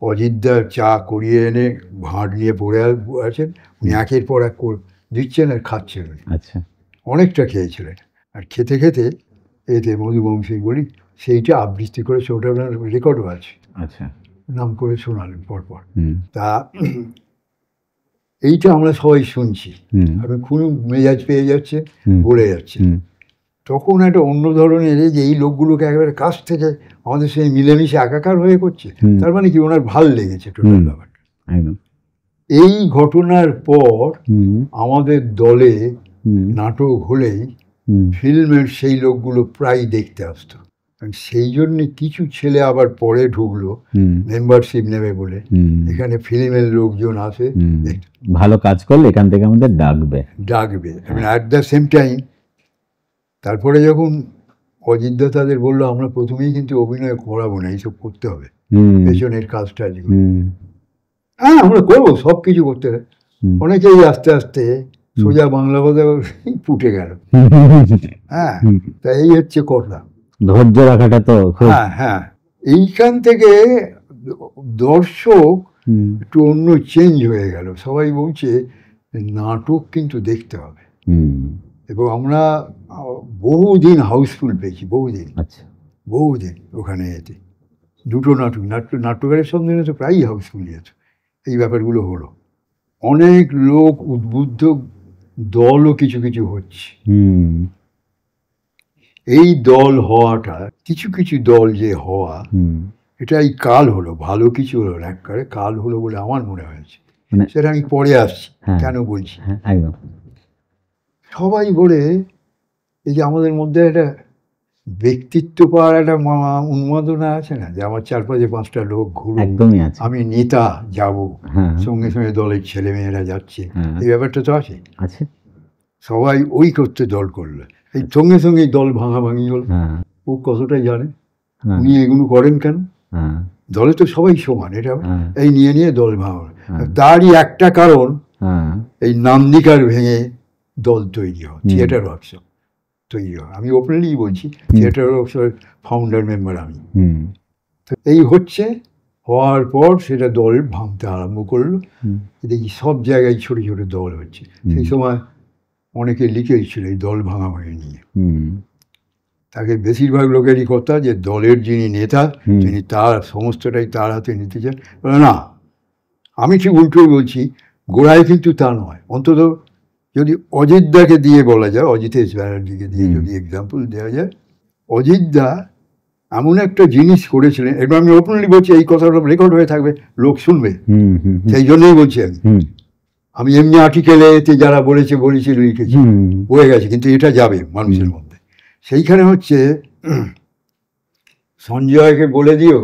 অজিতদার চা করিয়ে এনে ভাঁড় নিয়ে পড়ে আছেন, উনি একের পর এক দিচ্ছেন আর খাচ্ছেন।
আচ্ছা,
অনেকটা খেয়েছিলেন। আর খেতে খেতে এতে মধুবংশী বলি সেইটা আবৃত্তি করে, ওটা ওনার রেকর্ডও আছে।
আচ্ছা,
নাম করে শোনালেন পরপর। তা এইটা আমরা সবাই শুনছি, আমি খুব মেজাজ পেয়ে যাচ্ছে, বলে যাচ্ছে। তখন একটা অন্য ধরনের, যে এই লোকগুলোকে একেবারে কাছ থেকে আমাদের সঙ্গে মিলেমিশে একাকার হয়ে করছে, তার মানে কি ওনার ভাল লেগেছে টোটাল ব্যাপারটা। এই ঘটনার পর আমাদের দলে নাটক হলেই ফিল্মের সেই লোকগুলো প্রায় দেখতে আসতো। সেই জন্যে কিছু ছেলে আবার পরে ঢুকলো মেম্বারশিপ নেবে বলে, এখানে ফিল্মের লোকজন আসে,
ভালো কাজ করলে এখান থেকে আমাদের ডাকবে।
অ্যাট দ্য সেম টাইম তারপরে যখন অজিতদা তাদের বললো আমরা প্রথমেই কিন্তু অভিনয় করাবো না, এইসব করতে হবে, পেছনের কাজটা যেগুলো, হ্যাঁ আমরা করবো, সব কিছু করতে হবে। অনেকেই আস্তে আস্তে সোজা বাংলা কথা ফুটে গেল। হ্যাঁ, তা এই হচ্ছে কথা,
ধৈর্য রাখাটা তো।
হ্যাঁ, এইখান থেকে দর্শক একটু অন্য চেঞ্জ হয়ে গেল। সবাই বলছে নাটক কিন্তু দেখতে হবে, এবং আমরা বহুদিন হাউসফুল পেয়েছি, বহুদিন ওখানে এতে দুটো নাট্যকারের সঙ্গে তো প্রায়ই হাউসফুল যেত। এই ব্যাপারগুলো হলো, অনেক লোক উদ্বুদ্ধ দলও কিছু কিছু হচ্ছে। এই দল হওয়াটা, কিছু কিছু দল যে হওয়া, এটা এই কাল হলো, ভালো কিছু হলো না, একবারে কাল হলো বলে আমার মনে হয়েছে। সেটা আমি পরে আসছি, কেন বলছি। সবাই বলে এই যে আমাদের মধ্যে একটা ব্যক্তিত্ব পাওয়ার একটা উন্মাদনা আছে না, যে আমার চারপাশে 5টা লোক ঘুরুক, আমি নেতা যাব, সঙ্গে সঙ্গে দলের ছেলে মেয়েরা যাচ্ছে, এই ব্যাপারটা তো আছে। সবাই ওই করতে দল করলো, এই সঙ্গে সঙ্গে দল ভাঙাভাঙি হল। ও কতটাই জানে, উনি এগুলো করেন কেন? দলে তো সবাই সমান, এটা এই নিয়ে দল ভাঙা। তারই একটা কারণ, এই নান্দিকার ভেঙে দল তৈরি হয়, থিয়েটার ওয়ার্কশপ তৈরি হয়। আমি ওপেনলি বলছি, থিয়েটার ওয়ার্কশপের ফাউন্ডার মেম্বার আমি। তো এই হওয়ার পর সেটা দল ভাঙতে আরম্ভ করলো। দেখি সব জায়গায় ছোট ছোট দল হচ্ছে। সেই সময় অনেকে লিখেছিল এই দল ভাঙাভাঙি নিয়ে। তাকে বেশিরভাগ লোকেরই কথা যে দলের যিনি নেতা তিনি তার সমস্তটাই তার হাতে নিতে চান। না, আমি ঠিক উল্টোই বলছি, গোড়ায় কিন্তু তা নয়। অন্তত যদি অজিতদাকে দিয়ে বলা যায়, অজিতেশ ব্যানার্জিকে দিয়ে যদি এক্সাম্পল দেওয়া যায়, অজিতদা এমন একটা জিনিস করেছিলেন, এবার আমি ওপেনলি বলছি, এই কথাটা রেকর্ড হয়ে থাকবে, লোক শুনবে, সেই জন্যই বলছি আমি এমনি আর্টিকেলে এতে যারা বলেছে লিখেছি, হয়ে গেছে, কিন্তু এটা যাবে মানুষের মধ্যে। সেইখানে হচ্ছে সঞ্জয়কে বলে দিও,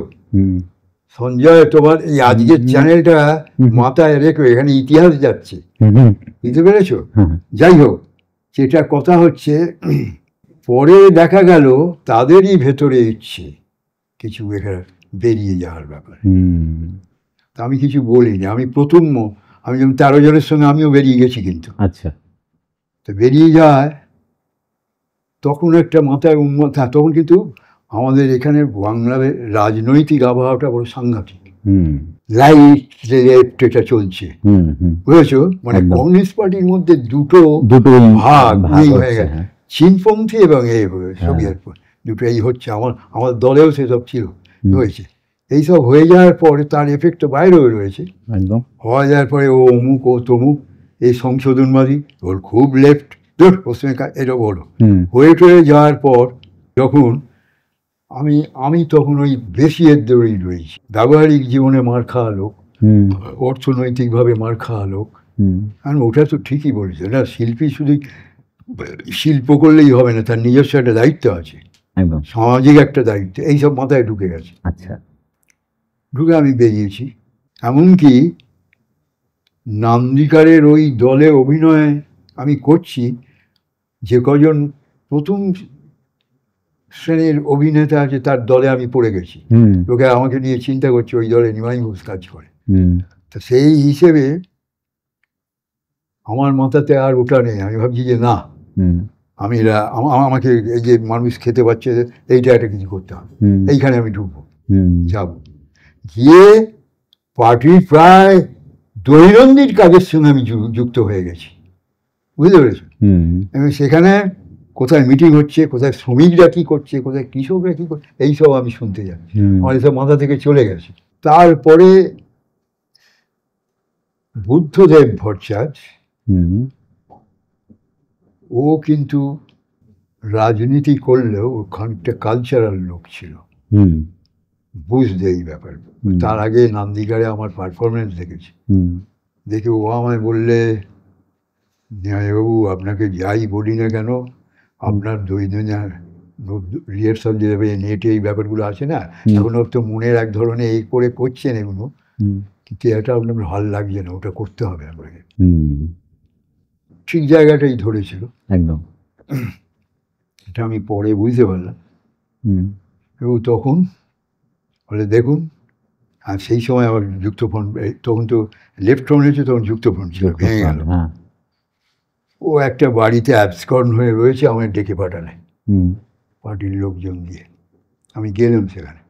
সঞ্জয় তোমার এই আজকের চ্যানেলটা মাথায় রেখো, এখানে ইতিহাস যাচ্ছে, বুঝতে পেরেছ? যাই হোক, যেটা কথা হচ্ছে, পরে দেখা গেল তাদেরই ভেতরে ইচ্ছে কিছু এখানে বেরিয়ে যাওয়ার ব্যাপারে। তা আমি কিছু বলিনি, আমি আমি যেমন 13 জনের সঙ্গে আমিও বেরিয়ে গেছি, কিন্তু
আচ্ছা,
তো বেরিয়ে যায় তখন একটা মাথায় উন্মত। হ্যাঁ, তখন কিন্তু আমাদের এখানে বাংলার রাজনৈতিক আবহাওয়াটা বড় সাংঘাতিক, লাইট লেফট এটা চলছে, বুঝেছো? মানে কমিউনিস্ট পার্টির মধ্যে দুটো ভাগ হয়ে গেছে, চীনপন্থী এবং সোভিয়েত দুটো এই হচ্ছে। আমার দলেও সেসব ছিল, হয়েছে। এইসব হয়ে যাওয়ার পরে তার এফেক্ট তো বাইরেও রয়েছে, একদম হওয়া যাওয়ার পরে ও অমুক ও তমুক, এই সংশোধনবাদী, ওর খুব লেফট, পশ্চিমে এটা বলো, হয়ে টয়ে যাওয়ার পর যখন আমি তখন ওই বেশি এর দৌড়েই রয়েছি, ব্যবহারিক জীবনে মার খাওয়া লোক, অর্থনৈতিকভাবে মার খাওয়া লোক। কারণ ওটা তো ঠিকই বলেছে না, শিল্পী শুধু শিল্প করলেই হবে না, তার নিজস্ব একটা দায়িত্ব আছে, একদম সামাজিক একটা দায়িত্ব, এইসব মাথায় ঢুকে গেছে।
আচ্ছা,
ঢুকে আমি বেরিয়েছি। এমনকি নান্দিকারের ওই দলে অভিনয় আমি করছি, যে কজন প্রথম শ্রেণীর অভিনেতা আছে তার দলে আমি পড়ে গেছি, লোকে আমাকে নিয়ে চিন্তা করছে ওই দলে নিমাই ঘোষ কাজ করে। তো সেই হিসেবে আমার মাথাতে আর ওটা নেই। আমি ভাবছি যে না, আমি আমাকে এই যে মানুষ খেতে পাচ্ছে, এইটা একটা কিছু করতে হবে, এইখানে আমি ঢুকবো, যাব। গিয়ে পার্টির প্রায় দৈনন্দিন কাজের সঙ্গে আমি যুক্ত হয়ে গেছি, বুঝতে পেরেছ? এবং সেখানে কোথায় মিটিং হচ্ছে, কোথায় শ্রমিকরা কী করছে, কোথায় কৃষকরা কী করছে, এইসব আমি শুনতে যাচ্ছি, আমার এইসব মাথা থেকে চলে গেছে। তারপরে বুদ্ধদেব ভট্টাচার্য, ও কিন্তু রাজনীতি করলেও ওখানটা কালচারাল লোক ছিল, বুঝতে এই ব্যাপার। তার আগে নান্দিগারে আমার পারফরমেন্স দেখেছি, দেখে ও আমায় বললে, ন্যায়বাবু আপনাকে যাই বলি না কেন, আপনার দৈনন্দিন রিহার্সাল যে নেটে এই ব্যাপারগুলো আছে না, এখনো তো মনের এক ধরনের এই করে করছেন এগুলো, কিন্তু এটা আপনার ভালো লাগছে না, ওটা করতে হবে আপনাকে। ঠিক জায়গাটাই ধরেছিল একদম, এটা আমি পরে বুঝতে পারলাম। এবং তখন বলে দেখুন, আর সেই সময় আবার যুক্তফ্রন, তখন তো লেফট ফ্রন্ট হয়েছে, তখন যুক্তফ্রন্ট ছিল, ভেঙে গেল। ও একটা বাড়িতে অ্যাবসকর্ন হয়ে রয়েছে, আমায় ডেকে পাঠালে পার্টির লোকজন দিয়ে। আমি গেলাম সেখানে,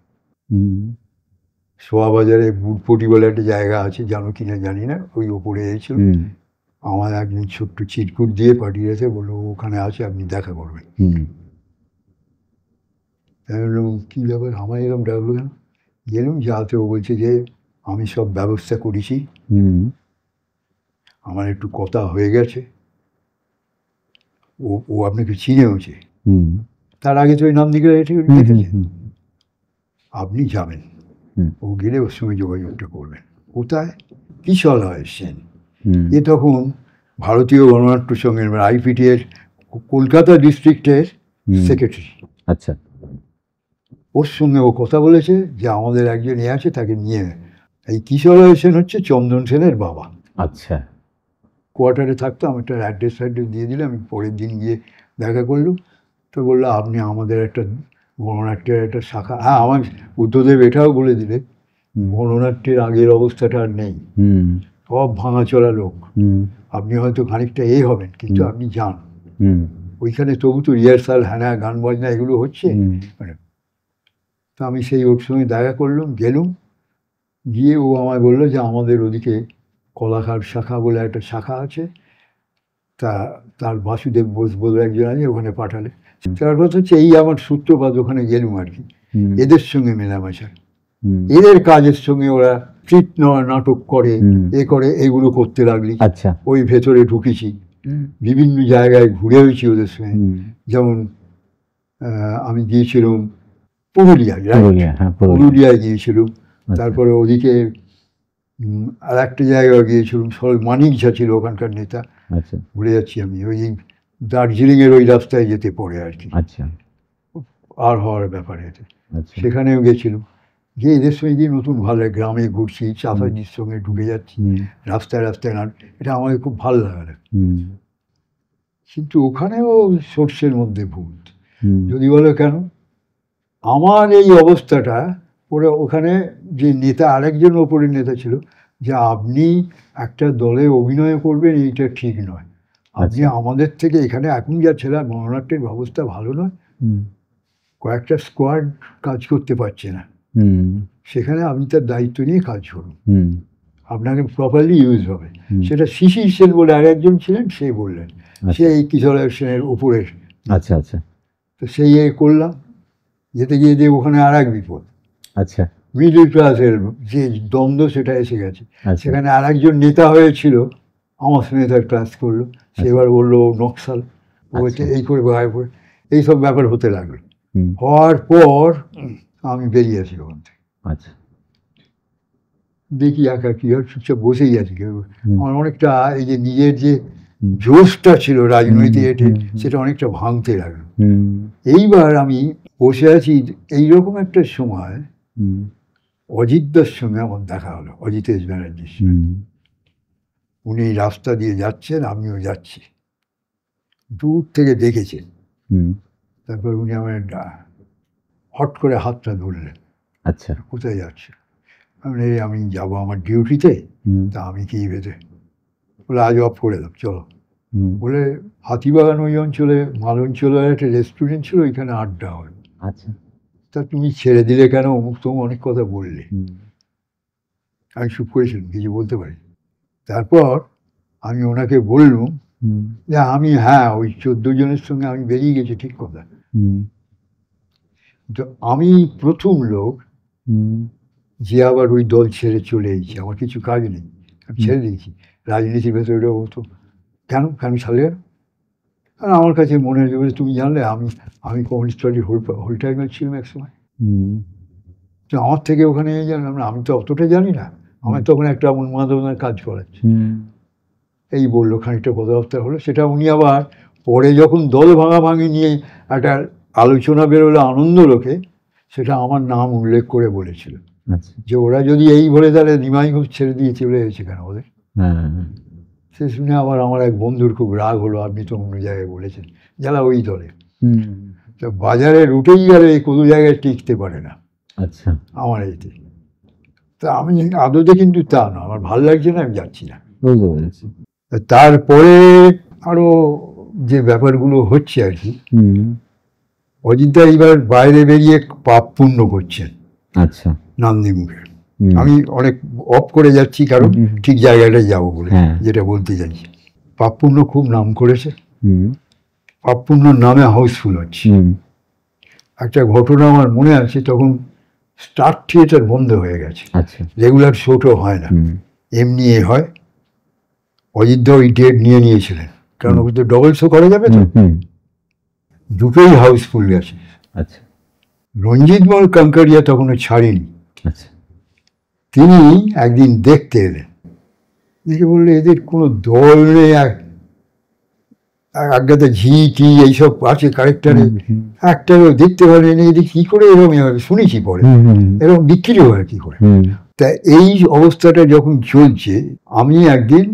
সোয়াবাজারে বুটপটি বলে একটা জায়গা আছে, জানো কিনা জানি না, ওই ওপরে এসেছিল। আমার একদিন ছোট্ট চিটকুট দিয়ে পাঠিয়ে এসে বললো ওখানে আছে, আপনি দেখা করবেন। আমি বললাম কী ব্যাপার, আমার এরকম ডাকলো কেন? গেলাম, যাতে ও বলছে যে আমি সব ব্যবস্থা করেছি, আমার একটু কথা হয়ে গেছে, ও আপনাকে চিনেওছে, তার আগে তো ওই নান্দিগারে দেখেছে, আপনি যাবেন, ও গেলে ওর সঙ্গে যোগাযোগটা করবেন। কোথায়? কিশলয় সেন, এ তখন ভারতীয় গণনাট্য সংঘের আইপিটি এর কলকাতা ডিস্ট্রিক্টের সেক্রেটারি।
আচ্ছা,
ওর সঙ্গে ও কথা বলেছে যে আমাদের একজন এ আছে, তাকে নিয়ে। এই কিশলয় সেন হচ্ছে চন্দন সেনের বাবা।
আচ্ছা,
কোয়ার্টারে থাকতো, আমি একটা অ্যাড্রেস দিয়ে দিলে, আমি পরের দিন গিয়ে দেখা করলুম। তো বললো আপনি আমাদের একটা গণনাট্যের একটা শাখা, হ্যাঁ আমার বুদ্ধদেব এটাও বলে দিলে গণনাট্যের আগের অবস্থাটা আর নেই, সব ভাঙাচোরা লোক, আপনি হয়তো খানিকটা হবেন, কিন্তু আপনি যান ওইখানে, তবু তো রিহার্সাল, হ্যাঁ গান বাজনা এগুলো হচ্ছে। মানে তো আমি সেই ওর সঙ্গে দেখা করলাম, গেলুম, গিয়ে ও আমায় বললো যে আমাদের ওদিকে কলাকার শাখা বলে একটা শাখা আছে, তার বাসুদেব বোস বলে একজন আছে, ওখানে পাঠালে। তার কথা হচ্ছে এই আমার সূত্রপাত, ওখানে গেলুম আর কি, এদের সঙ্গে মেলামেশা, এদের কাজের সঙ্গে ওরা স্ট্রিট নাটক করে, এ করে, এগুলো করতে লাগলি।
আচ্ছা,
ওই ভেতরে ঢুকেছি, বিভিন্ন জায়গায় ঘুরে হয়েছি ওদের সঙ্গে। যেমন আমি গিয়েছিলাম পুরুলিয়ায়, পুরুলিয়ায় গিয়েছিলাম। তারপরে ওদিকে আর একটা জায়গায় গিয়েছিলাম, মানিক ঝা ছিল ওখানকার নেতা। ভুলে যাচ্ছি আমি, ওই দার্জিলিংয়ের ওই রাস্তায় যেতে পড়ে আর কি, আর হওয়ার ব্যাপারে। সেখানেও গেছিলাম, গিয়ে এদের সঙ্গে গিয়ে নতুন ভালো গ্রামে ঘুরছি, চাষাজির সঙ্গে ঢুকে যাচ্ছি, রাস্তায় রাস্তায় এটা আমাকে খুব ভালো লাগে। কিন্তু ওখানেও সোর্সের মধ্যে ভূত। যদি বলো কেন, আমার এই অবস্থাটা পরে ওখানে যে নেতা, আরেকজন ওপরের নেতা ছিল, যে আপনি একটা দলে অভিনয় করবেন এইটা ঠিক নয়, আপনি আমাদের থেকে এখানে এখন যা ছেলে গণনাট্যের ব্যবস্থা ভালো নয়, কয়েকটা স্কোয়াড কাজ করতে পারছে না, সেখানে আপনি তার দায়িত্ব নিয়ে কাজ করুন, আপনাকে প্রপারলি ইউজ হবে। সেটা শিশি সেন বলে আর একজন ছিলেন, সে বললেন, সে এই কিশোর সেনের উপরের।
আচ্ছা আচ্ছা,
তো সেই করলাম, যেতে গিয়ে যে ওখানে আর এক বিপদ।
আচ্ছা,
মিডল ক্লাসের যে দ্বন্দ্ব সেটা এসে গেছে। সেখানে আর একজন নেতা হয়েছিল, আমার সঙ্গে তার ক্লাস করলো, সে এবার বললো নকশাল, এই করে গায়ে পড়ে এইসব ব্যাপার হতে লাগলো। হওয়ার পর আমি বেরিয়ে আসি ওখান থেকে।
আচ্ছা,
দেখি একা কি হয়, চুপচাপ বসেই আছি। আমার অনেকটা এই যে নিজের যে জোশটা ছিল রাজনৈতিক এটে, সেটা অনেকটা ভাঙতে লাগলো। এইবার আমি বসে আছি, এইরকম একটা সময় অজিতদার সঙ্গে আমার দেখা হলো, অজিতেশ ব্যানার্জির সঙ্গে। উনি রাস্তা দিয়ে যাচ্ছেন, আমিও যাচ্ছি, দূর থেকে দেখেছেন। তারপর উনি আমার হট করে হাতটা ধরলেন।
আচ্ছা,
কোথায় যাচ্ছে? আমি যাবো আমার ডিউটিতে। তা আমি কি ভেবে বলে আজ অফ করে দাও, চলো। বলে হাতিবাগান ওই অঞ্চলে, মাল অঞ্চলের একটা রেস্টুরেন্ট ছিল, ওইখানে আড্ডা হয়।
আচ্ছা,
তা তুমি ছেড়ে দিলে কেন, অমুক তমুক অনেক কথা বললে। আমি চুপ করেছিলাম, কিছু বলতে পারি। তারপর আমি ওনাকে বললুম যে আমি ওই 14 জনের সঙ্গে আমি বেরিয়ে গেছি, ঠিক কথা। তো আমি প্রথম লোক যে আবার ওই দল ছেড়ে চলে এসেছি, আমার কিছু কাজ নেই, আমি ছেড়ে দিয়েছি। রাজনীতির ভেতরে হতো কেন ছাড়লে কেন? আর আমার কাছে মনে হয়েছে, বলে তুমি জানলে আমি কমিউনিস্ট পার্টির হোল টাইমার ছিলাম এক সময়, তো আমার থেকে ওখানে জানলাম না, আমি তো অতটা জানি না, আমার তখন একটা উন্মাদনার কাজ করাচ্ছে। এই বললো, খানিকটা কথাবার্তা হলো। সেটা উনি আবার পরে যখন দল ভাঙাভাঙি নিয়ে একটা আলোচনা বেরোলো আনন্দ লোকে, সেটা আমার নাম উল্লেখ করে বলেছিল যে ওরা যদি এই বলে তাহলে নিমাই ঘোষ ছেড়ে দিয়ে চলে গেছে কেন ওদের। সে শুনে আবার আমার এক বন্ধুর খুব রাগ হলো, আপনি তো অন্য জায়গায় বলেছেন, যারা ওই দলে। তো বাজারে রুটেই গেলে কোনো জায়গায় টিকতে পারে না।
আচ্ছা,
আমার এইতে তা আমি আদতে কিন্তু তা না, আমার ভালো লাগছে না, আমি যাচ্ছি না। তারপরে আরো যে ব্যাপারগুলো হচ্ছে আর কি, অজিতদা এবার বাইরে বেরিয়ে পাপ পুণ্য করছেন।
আচ্ছা,
নান্দিমুখে আমি অনেক অফ করে যাচ্ছি, কারণ ঠিক জায়গাটায় যাবো বলে, যেটা বলতে চাইছি। পাপ পুণ্য খুব নাম করেছে, পাপ পুণ্যর নামে হাউসফুল হচ্ছে। একটা ঘটনা আমার মনে আছে, তখন স্টার থিয়েটার বন্ধ হয়ে গেছে, রেগুলার শোটো হয় না, এমনি হয়। অজিতদা ওই ডেট নিয়েছিলেন, কারণ ওকে তো ডবল শো করা যাবে তো, দুটোই হাউসফুল গেছে।
আচ্ছা,
রঞ্জিত মল কাঙ্কারিয়া তখনও ছাড়েনি। তিনি একদিন দেখতে এলেন, দেখে বললে এদের কোনো দল নেই, আজ্ঞাতে ঝি টি এইসব আছে ক্যারেক্টারে, একটাও দেখতে পারেনি, এদের কী করে এরকম শুনেছি পরে, এরকম বিক্রি হয় কী করে। তা এই অবস্থাটা যখন চলছে, আমি একদিন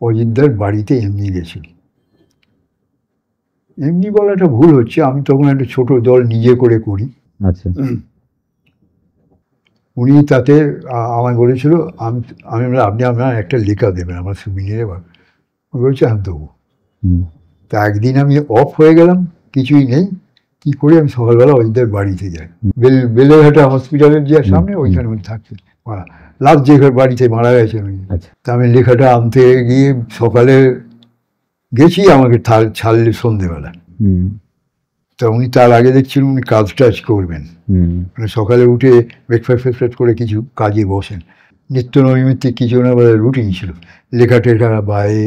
অজিতদার বাড়িতে এমনি গেছিলাম। এমনি বলাটা ভুল হচ্ছে, আমি তখন একটা ছোট দল নিজে করে করি।
আচ্ছা,
উনি তাতে আমায় বলেছিল, আমি আপনি আপনার একটা লেখা দেবেন আমার সুবিনিয়ে, বলছে আমি দেবো। তা একদিন আমি অফ হয়ে গেলাম, কিছুই নেই, কি করে আমি সকালবেলা অজিতদার বাড়িতে যাই, বেলেঘাটা হসপিটালের যে সামনে, ওইখানে উনি থাকতেন, লাস্ট যে বাড়িতে মারা গেছেন উনি। তা আমি লেখাটা আনতে গিয়ে সকালে গেছি, আমাকে ছাড়লে সন্ধেবেলা। তা উনি তার আগে দেখছিলেন উনি কাজ টাজ করবেন, মানে সকালে উঠে ব্রেকফাস্ট করে কিছু কাজে বসেন। নিত্য নৈমিত্তিক কিছু না বলে রুটিন ছিল, লেখা টেখা বাইরে।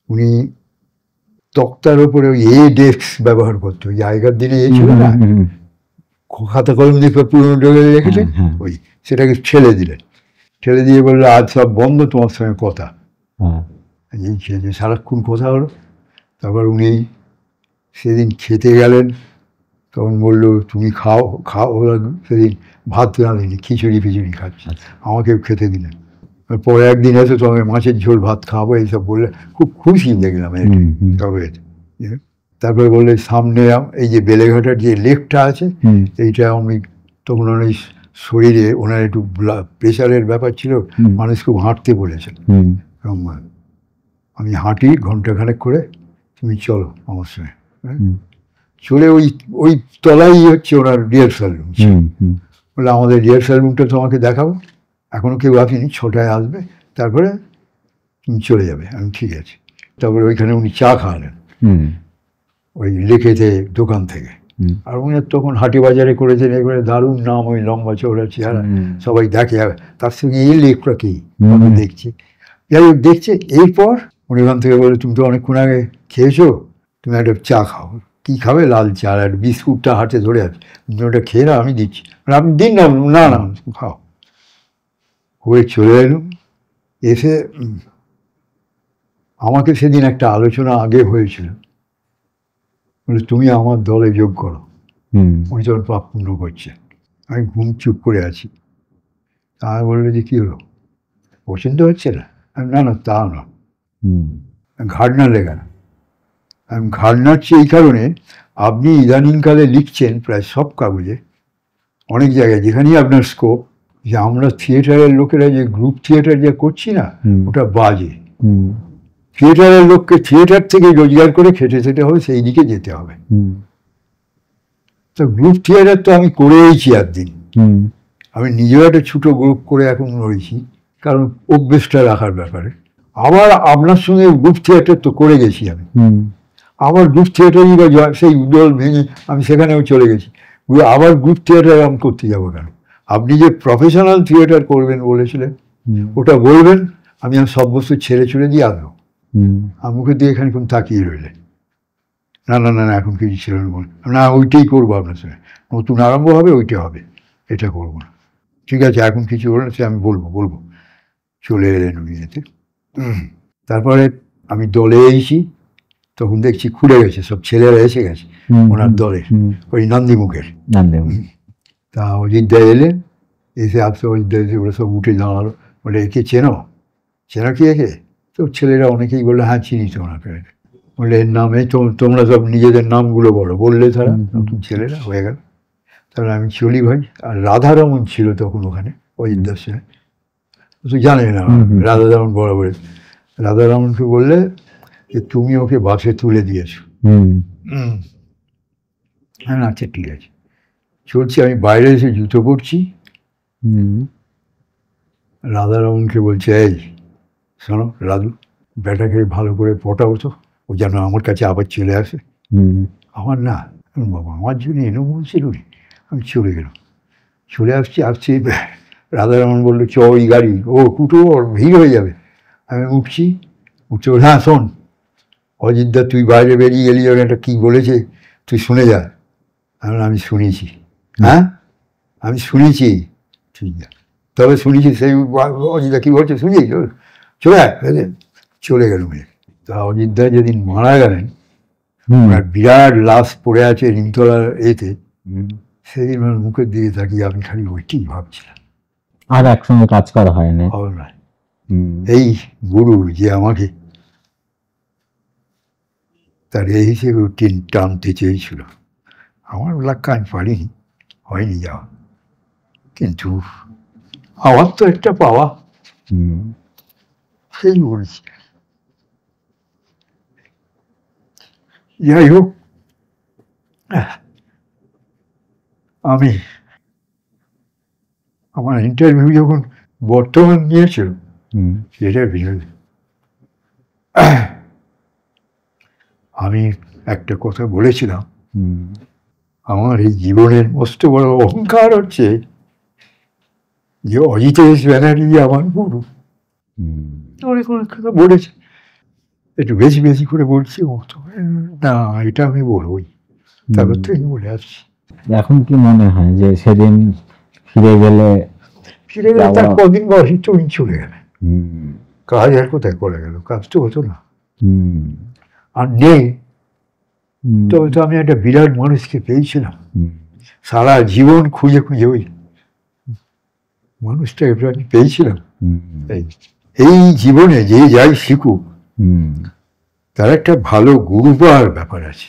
উনি তক্তার ওপরে ওই ডেস্ক ব্যবহার করতো, ওই আগেকার দিনে ছিল না, খাতা কলম দিয়ে পুরোনো ডেকে রেখেছেন, ওই সেটাকে ঠেলে দিয়ে বললো আজ সব বন্ধ, তোমার সঙ্গে কথা। এই খেয়েছে, সারাক্ষণ কথা হলো। তারপর উনি সেদিন খেতে গেলেন, তখন বললো তুমি খাও। সেদিন ভাত রাঁধেনি, খিচুড়ি খাচ্ছে, আমাকেও খেতে দিলেন। পরে একদিন এসে তোমাকে মাছের ঝোল ভাত খাওয়াবো এইসব বললে, খুব খুশি দেখলাম। তবে তারপরে বললে সামনে এই যে বেলেঘাটার যে লেকটা আছে, এইটা আমি তখন অনেক শরীরে ওনার একটু প্রেশারের ব্যাপার ছিল, মানুষ খুব হাঁটতে বলেছেন। আমি হাঁটি ঘন্টাখানেক করে, তুমি চলো আমার সঙ্গে। চলে ওই তলাই হচ্ছে ওনার রিহার্সাল রুম। বলে আমাদের রিহার্সাল রুমটা তোমাকে দেখাবো, এখনও কেউ আসেনি, 6টায় আসবে, তারপরে তুমি চলে যাবে। আমি ঠিক আছে। তারপরে ওইখানে উনি চা খাওয়ালেন ওই লেকেতে দোকান থেকে। আর উনি তখন হাটে বাজারে করেছেন, এবারে দারুণ নাম, ওই লম্বা চওড়া চেহারা, সবাই দেখে। তার সঙ্গে এই লেকটা কি দেখছি, যাই হোক দেখছে। এরপর উনি ওখান থেকে বলে তুমি তো অনেকক্ষণ আগে খেয়েছো, তুমি একটা চা খাও। কী খাবে? লাল চা, আর বিস্কুটটা হাতে ধরে আছে, তুমি ওটা খেয়ে না, আমি দিচ্ছি। আপনি দিন না, না না খাও। হয়ে চলে এলাম। এসে আমাকে সেদিন একটা আলোচনা আগে হয়েছিল, বলে তুমি আমার দলে যোগ করো। উনি যখন পাপ পূর্ণ করছে, আমি ঘুম চুপ করে আছি। তা বললো যে কী হলো, পছন্দ হচ্ছে না? আমি না না তা না, ঘাড় না লেগে না। আমি ঘাড় নাড়ছি এই কারণে, আপনি ইদানিংকালে লিখছেন প্রায় সব কাগজে, অনেক জায়গায় যেখানেই আপনার স্কোপ, যে আমরা থিয়েটারের লোকেরা যে গ্রুপ থিয়েটার যে করছি না, ওটা বাজে। থিয়েটারের লোককে থিয়েটার থেকে রোজগার করে খেটে খেতে হবে, সেই দিকে যেতে হবে। তো গ্রুপ থিয়েটার তো আমি করেইছি একদিন, আমি নিজেও একটা ছোটো গ্রুপ করে এখন রয়েছি, কারণ অভ্যেসটা রাখার ব্যাপারে। আবার আপনার সঙ্গে গ্রুপ থিয়েটার তো করে গেছি আমি, আবার গ্রুপ থিয়েটারই বা সেই দল ভেঙে আমি সেখানেও চলে গেছি। আবার গ্রুপ থিয়েটার আমি করতে যাবো কেন? আপনি যে প্রফেশনাল থিয়েটার করবেন বলেছিলেন, ওটা বলবেন, আমি সব বস্তু ছেড়ে ছুড়ে দিয়ে আসবো। আমাকে দিয়ে এখানে কোন তাকিয়ে রইলেন, না না না না এখন কিছু ছিল না, ওইটাই করবো আপনার সঙ্গে, নতুন আরম্ভ হবে, ওইটা হবে, এটা করবো না। ঠিক আছে, এখন কিছু হলো সে আমি বলবো। চলে এলেন উনি এতে। তারপরে আমি দলে এসেছি, তখন দেখছি খুলে গেছে, সব ছেলেরা এসে গেছে ওনার দলে, ওই নন্দীমুখের। তা অযোধ্যা এলেন, এসে আসতে অযোধ্যা এসে ওরা সব উঠে দাঁড়ালো, বলে একে চেনো কি একে? তো ছেলেরা অনেকেই বললো হ্যাঁ চিনি তো ওনাকে। বলে এর নামে তোমরা সব নিজেদের নামগুলো বললে তারা, নতুন ছেলেরা হয়ে গেল। তাহলে আমি চলি ভাই। আর রাধারমন ছিল তখন ওখানে অযোধ্যার সঙ্গে, তো জানে না রাধারমন বরাবর। রাধারমনকে বললে যে তুমি ওকে বাসে তুলে দিয়েছো। হ্যাঁ আচ্ছা ঠিক আছে। চলছি, আমি বাইরে এসে জুতো পরছি, রাধারমনকে বলছে এই শোনো রাধু, ব্যাটাকে ভালো করে পটাও তো, ও যেন আমার কাছে আবার চলে আসে। আমার না, বাবা আমার জন্য এনো বলছিল। আমি চলে গেলাম, চলে আসছি। রাধারমন বললো চ ওই গাড়ি, ও কুটো ওর ভিড় হয়ে যাবে। আমি উঠছি, হ্যাঁ শোন অযোধ্যা, তুই বাইরে বেরিয়ে গেলি, একটা কী বলেছে তুই শুনে যা। আমি শুনেছি। হ্যাঁ আমি শুনেছি, ঠিক আছে তবে শুনেছি, সেই অযোধ্যা কী বলছে শুনেছি, চলে গেল মেয়ে। তা অযোধ্যা যেদিন মারা গেলেন, বিরাট লাশ পড়ে আছে নিমতলার এতে, সেদিন আমার মুখের দিকে তাকিয়ে আমি খালি ওইটাই ভাবছিলাম।
আর একসঙ্গে কাজ করা হয়নি।
এই গুরু যে আমাকে তার এই হিসেবে টানতে চেয়েছিল, আমার লাক্কা আমি পারিনি, হয়নি যাওয়া। কিন্তু আমার তো একটা পাওয়া, সেই বলছি। যাই হোক, আমি আমার ইন্টারভিউ যখন বর্তমান নিয়েছিল, সেটা বিষয় আমি একটা কথা বলেছিলাম, আমার এই জীবনের মস্ত বড় অহংকার হচ্ছে যে অজিতেশ ব্যানার্জি আমার গুরু, অনেক অনেক কথা বলেছে, একটু বেশি বেশি করে বলছি, ও তো না এটা আমি বলবই, তারপর তো আমি বলে আসছি।
এখন কি মনে হয় যে সেদিন ফিরে গেলে
তার কদিন বয়সী তুমি চলে গেলে, কাজ আর কোথায় করে গেল, কাজ তো হতো না, আর নেই। তবে তো আমি একটা বিরাট মানুষকে পেয়েছিলাম, সারা জীবন খুঁজে খুঁজে ওই মানুষটাকে আমি পেয়েছিলাম। এই জীবনে যে যাই শিখুক তার একটা ভালো গুরু পাওয়ার ব্যাপার আছে।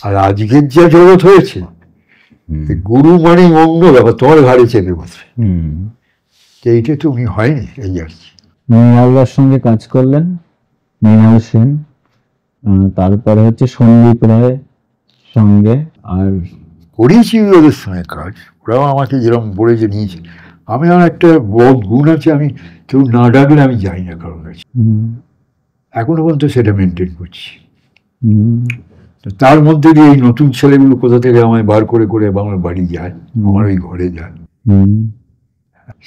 আর আজকের যা জগৎ হয়েছে, গুরু মানে অন্য ব্যাপার, তোমার ঘাড়ে চেপে বসে, এইটা তুমি হয়নি। এই আর কি।
মৃণালদার সঙ্গে কাজ করলেন, মৃণাল সেন, তারপরে হচ্ছে সন্দীপ রায় সঙ্গে, আর
করেছি ওদের সঙ্গে কাজ, ওরাও আমাকে যেরকম বলেছে নিয়েছে। আমি আমার একটা বড় গুণ আছে, আমি কেউ না ডাকলে আমি যাই না কারোর কাছে, এখনো পর্যন্ত সেটা মেনটেন করছি। তার মধ্যে দিয়ে এই নতুন ছেলেগুলো কোথা থেকে আমায় বার করে করে আমার বাড়ি যায়, আমার ওই ঘরে যায়,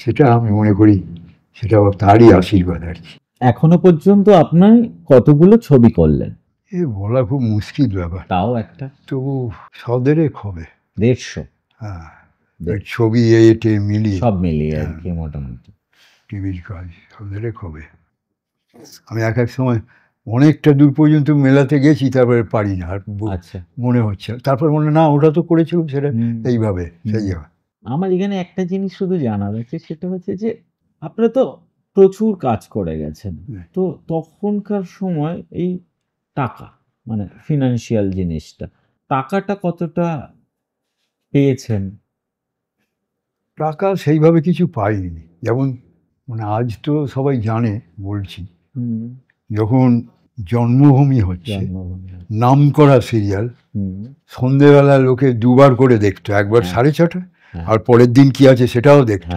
সেটা আমি মনে করি সেটা তারই আশীর্বাদ আর কি।
এখনো পর্যন্ত আপনার কতগুলো ছবি করলেন?
এ বলা খুব মুশকিল ব্যাপার,
তাও একটা
তবু 100 হবে,
150।
হ্যাঁ, ছবি এটে মিলিয়ে
সব মিলিয়ে আর কি মোটামুটি
টিভির কাজ 100 হবে। আমি এক এক সময় অনেকটা দূর পর্যন্ত মেলাতে গেছি, তারপরে পারি না, আর মনে হচ্ছে, তারপর মনে না ওটা তো করেছিলাম, সেটা এইভাবে সেই যাবে।
আমার এখানে একটা জিনিস শুধু জানার আছে, সেটা হচ্ছে যে আপনারা তো প্রচুর কাজ করে গেছেন, তো তখনকার সময় এই টাকা মানে ফিনান্সিয়াল জিনিসটা, টাকাটা কতটা পেয়েছেন?
টাকা সেইভাবে কিছু পাইনি, যেমন মানে আজ তো সবাই জানে বলছি, যখন জন্মভূমি হচ্ছে নাম করা সিরিয়াল, সন্ধেবেলা লোকে দুবার করে দেখতো, একবার 6:30 আর পরের দিন কি আছে সেটাও দেখতো।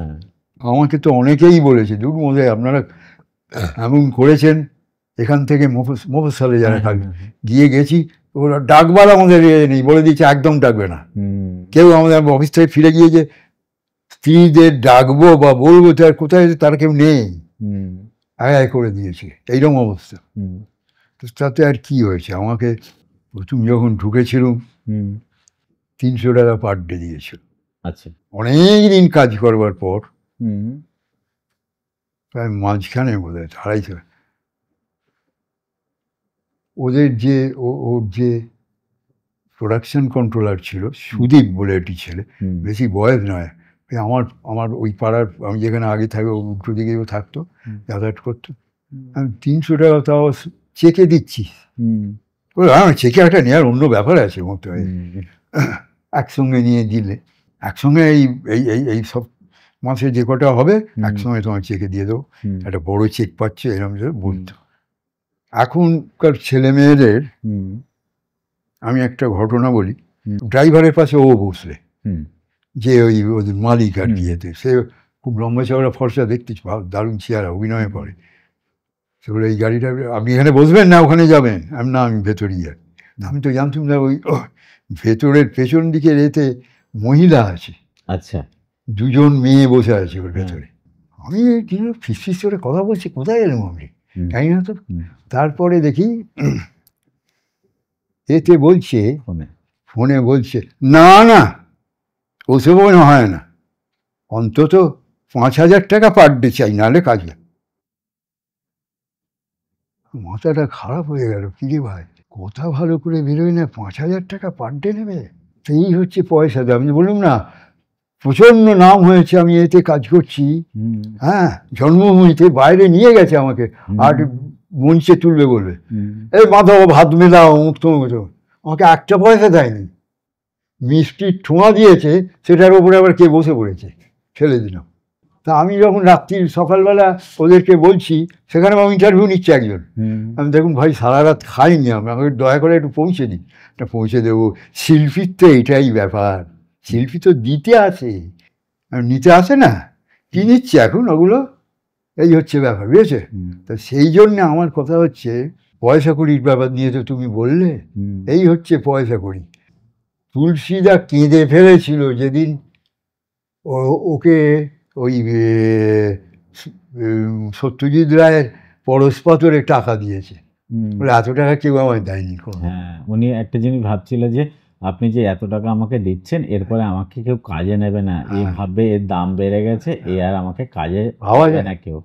আমাকে তো অনেকেই বলেছে, দূর মধ্যে আপনারা এমন করেছেন, এখান থেকে মফস্বলে যারা থাকবে গিয়ে গেছি, ওরা ডাকবার আমাদের নেই, বলে দিচ্ছে একদম ডাকবে না কেউ। আমাদের অফিস থেকে ফিরে গিয়ে যে স্ত্রীদের ডাকবো বা বলবো তার কোথায়, তার কেউ নেই, আয় করে দিয়েছে, এইরকম অবস্থা। তো তাতে আর কি হয়েছে, আমাকে প্রথম যখন ঢুকেছিলাম 300 টাকা পার ডে দিয়েছিল।
আচ্ছা,
অনেক দিন কাজ করবার পর প্রায় মাঝখানে বোধ হয় 250, ওদের যে ওর যে প্রোডাকশন কন্ট্রোলার ছিল সুদীপ বলে একটি ছেলে, বেশি বয়স নয়, আমার ওই পাড়ার, আমি যেখানে আগে থাকি উল্টো দিকে থাকতো, যাতায়াত করতো। আমি 300 টাকা তাও চেকে দিচ্ছি, হ্যাঁ চেকে একটা নেওয়ার অন্য ব্যাপার আছে মতো, একসঙ্গে নিয়ে দিলে একসঙ্গে এই এই এই এই সব মাসে যে কটা হবে একসঙ্গে তোমার চেকে দিয়ে দেবো, একটা বড় চেক পাচ্ছে, এরকম বলতো। এখনকার ছেলে মেয়েদের আমি একটা ঘটনা বলি, ড্রাইভারের পাশে ও বসলে, যে ওই ওদের মালিক আর কি, এতে সে খুব লম্বা চওড়া ফর্সা, দেখতে দারুণ চেহারা, অভিনয়ে পড়ে। সেগুলো এই গাড়িটা আপনি এখানে বসবেন না ওখানে যাবেন, আমি না আমি ভেতরেই যাই। আমি তো জানতাম না ওই ভেতরের পেছন দিকের এতে মহিলা আছে,
আচ্ছা,
2 মেয়ে বসে আছে ওর ভেতরে। আমি ফিস করে কথা বলছি, কোথায় এলাম আমি জানি না তো। তারপরে দেখি এতে বলছে, ফোনে বলছে, না না ওসব হয় না, অন্তত 5,000 টাকা পার ডে চাই, নাহলে কাজ না। মাথাটা খারাপ হয়ে গেল, কি রে ভাই, কথা ভালো করে বেরোয় না, 5,000 টাকা পার ডে নেবে, এই হচ্ছে পয়সা। আমি বললাম না, প্রচণ্ড নাম হয়েছে, আমি এতে কাজ করছি, হ্যাঁ, জন্মভূমিতে বাইরে নিয়ে গেছে আমাকে, আর মঞ্চে তুলবে বলবে, এই মাথা ভাত মেলাও মুক্ত, আমাকে একটা পয়সা দেয়নি, মিষ্টির ঠোঁয়া দিয়েছে, সেটার ওপরে আবার কে বসে পড়েছে, ফেলে দিলাম। তা আমি যখন রাত্রির সকালবেলা ওদেরকে বলছি, সেখানে আমি ইন্টারভিউ নিচ্ছে একজন, আমি দেখুন ভাই সারা রাত খাইনি, আমি আমাকে দয়া করে একটু পৌঁছে দিই, এটা পৌঁছে দেবো। শিল্পীর তো এটাই ব্যাপার, শিল্পী তো দিতে আসে, নিতে আসে না, কি নিচ্ছে এখন ওগুলো, এই হচ্ছে ব্যাপার, বুঝেছে? তা সেই জন্যে আমার কথা হচ্ছে, পয়সা কড়ির ব্যাপার নিয়ে তো তুমি বললে, এই হচ্ছে পয়সা কড়ি। তুলসীদা কেঁদে ফেলেছিল যেদিন ওকে ওই সত্যজিৎ রায়ের পরশপাথরে টাকা দিয়েছে, বলে এত টাকা কেউ আমায় দেয়নি।
হ্যাঁ, উনি একটা জিনিস ভাবছিল যে আপনি যে এত টাকা আমাকে দিচ্ছেন এরপরে আমাকে কেউ কাজে নেবে না, এইভাবে এর দাম বেড়ে গেছে, এ আর আমাকে কাজে
ভাবা
নেবে
যায়
না কেউ।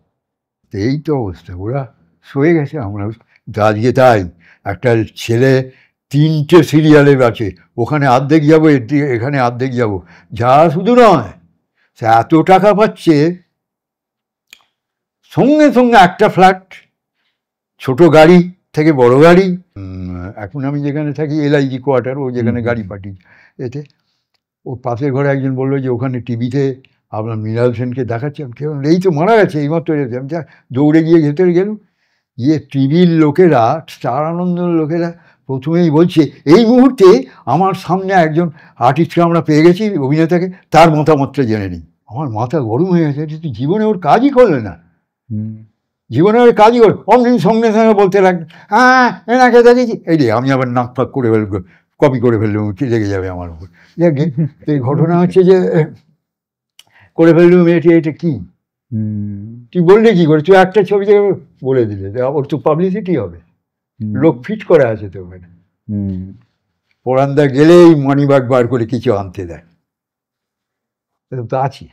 এই তো অবস্থা, ওরা সয়ে গেছে। আমরা আজকে তাই একটা ছেলে 3টে সিরিয়ালে আছে, ওখানে অর্ধেক যাবো, এখানে অর্ধেক যাবো, যা শুধু নয়, সে এত টাকা পাচ্ছে, সঙ্গে সঙ্গে একটা ফ্ল্যাট, ছোট গাড়ি থেকে বড় গাড়ি। এখন আমি যেখানে থাকি LIG কোয়ার্টার, ও যেখানে গাড়ি পাঠিয়ে এতে, ও পাশের ঘরে একজন বললো যে ওখানে টিভিতে আপনার মৃণাল সেনকে দেখাচ্ছেন, কেউ এই তো মারা গেছে এইমাত্র এসেছে। আমি দৌড়ে গিয়ে ভেতরে গেলাম, গিয়ে টিভির লোকেরা, স্টার আনন্দর লোকেরা প্রথমেই বলছে এই মুহূর্তে আমার সামনে একজন আর্টিস্টকে আমরা পেয়ে গেছি, অভিনেতাকে, তার মতামতটা জেনে নিই। আমার মাথা গরম হয়ে গেছে, তুই জীবনে ওর কাজই করলে না, জীবনে ওর কাজই কর। অমনি সঙ্গে সঙ্গে বলতে লাগলো, হ্যাঁ এনাকে দেখেছি, এই রে আমি আবার নাক ফাঁক করে ফেলবো, কপি করে ফেললাম, কি লেগে যাবে আমার উপর। এই ঘটনা হচ্ছে যে করে ফেললাম, এটা কি তুই বললে কি করে, তুই একটা ছবি থেকে বলে দিলে, ওর তো পাবলিসিটি হবে, লোক ফিট করে আছে তো ওখানে। পরান্দা গেলেই মানিব্যাগ বার করে কিছু আনতে দেয়, তো আছি।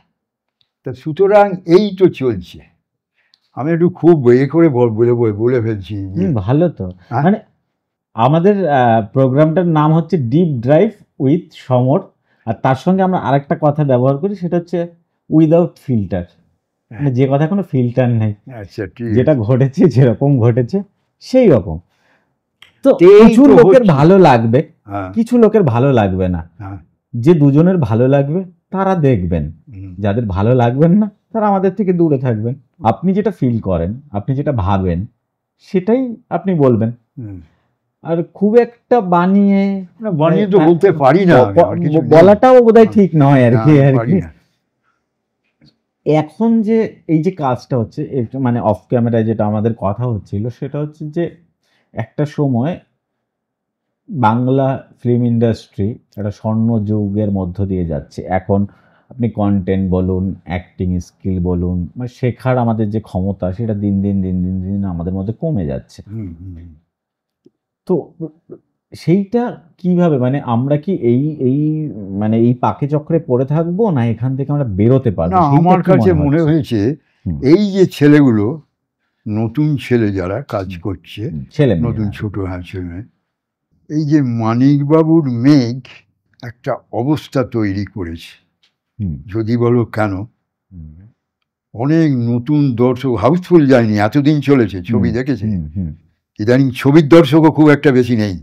তা সুতরাং এই তো চলছে। আমি একটু খুব করে বলে ফেলছি।
ভালো তো, মানে আমাদের প্রোগ্রামটার নাম হচ্ছে ডিপ ড্রাইভ উইথ সমর, আর তার সঙ্গে আমরা আরেকটা কথা ব্যবহার করি, সেটা হচ্ছে উইদাউট ফিল্টার, মানে যে কথা কোনো ফিল্টার নেই, যেটা ঘটেছে যেরকম ঘটেছে সেই রকম। তো কিছু লোকের ভালো লাগবে, কিছু লোকের ভালো লাগবে না, যে দুজনের ভালো লাগবে তারা দেখবেন, যাদের ভালো লাগবেন না তারা আমাদের থেকে দূরে থাকবেন। আপনি যেটা ফিল করেন, আপনি যেটা ভাবেন, সেটাই আপনি বলবেন। আর খুব একটা বানিয়ে
তো বলতে পারি না,
বলাটাও বোধহয় ঠিক নয় আর কি। এখন যে এই যে কাজটা হচ্ছে, মানে অফ ক্যামেরায় যেটা আমাদের কথা হচ্ছিল, সেটা হচ্ছে যে একটা সময় বাংলা ফিল্ম ইন্ডাস্ট্রি একটা স্বর্ণ যুগের মধ্য দিয়ে যাচ্ছে। এখন আপনি কন্টেন্ট বলুন, অ্যাক্টিং স্কিল বলুন, মানে শেখার আমাদের যে ক্ষমতা, সেটা দিন দিন দিন দিন দিন আমাদের মধ্যে কমে যাচ্ছে। তো সেইটা কিভাবে, মানে আমরা কি এই মানে এই পাকে চক্রে পড়ে থাকবো, না এখান থেকে আমরা বেরোতে পারবো?
না, আমার কাছে মনে হয়েছে এই যে ছেলেগুলো, নতুন ছেলে যারা কাজ করছে, ছেলে নতুন ছোট ছেলে, এই যে মানিকবাবুর মেঘ একটা অবস্থা তৈরি করেছে। যদি বলো কেন, অনেক নতুন দর্শক, হাউসফুল যায়নি, এতদিন চলেছে, ছবি দেখেছে, ইদানিং ছবির দর্শকও খুব একটা বেশি নেই।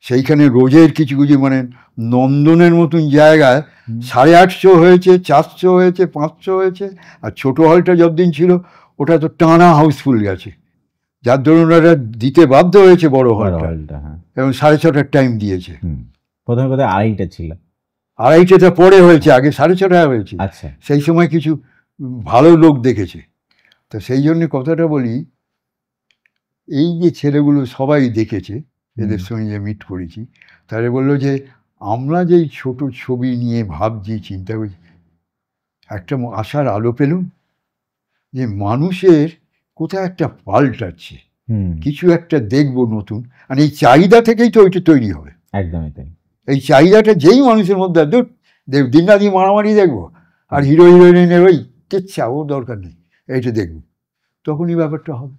সেইখানে রোজের কিছু কিছু, মানে নন্দনের মতন জায়গায় 850 হয়েছে, 400 হয়েছে, 500 হয়েছে, আর ছোট হলটা যতদিন ছিল ওটা তো টানা হাউসফুল গেছে, যার ধরুন ওরা দিতে বাধ্য হয়েছে বড় হলটা, এবং 6:30টার টাইম দিয়েছে।
প্রথমে কোথায় 2:30টা ছিল,
2:30টা পরে হয়েছে, আগে 6:30 হয়েছে।
আচ্ছা,
সেই সময় কিছু ভালো লোক দেখেছে। তো সেই জন্য কথাটা বলি, এই যে ছেলেগুলো সবাই দেখেছে, এদের সঙ্গে যে মিট করেছি, তারা বললো যে আমরা যেই ছোট ছবি নিয়ে ভাবছি, চিন্তা করছি, একটা আশার আলো পেলুম যে মানুষের কোথায় একটা পাল্টাচ্ছে, কিছু একটা দেখবো নতুন, আর এই চাহিদা থেকেই তো ওইটা তৈরি হবে।
একদমই তাই।
এই চাহিদাটা যেই মানুষের মধ্যে, দিন রাতি মারামারি দেখবো, আর হিরো হিরোইনের ওই কেচ্ছা, ওর দরকার নেই, এইটা দেখবো, তখনই ব্যাপারটা হবে।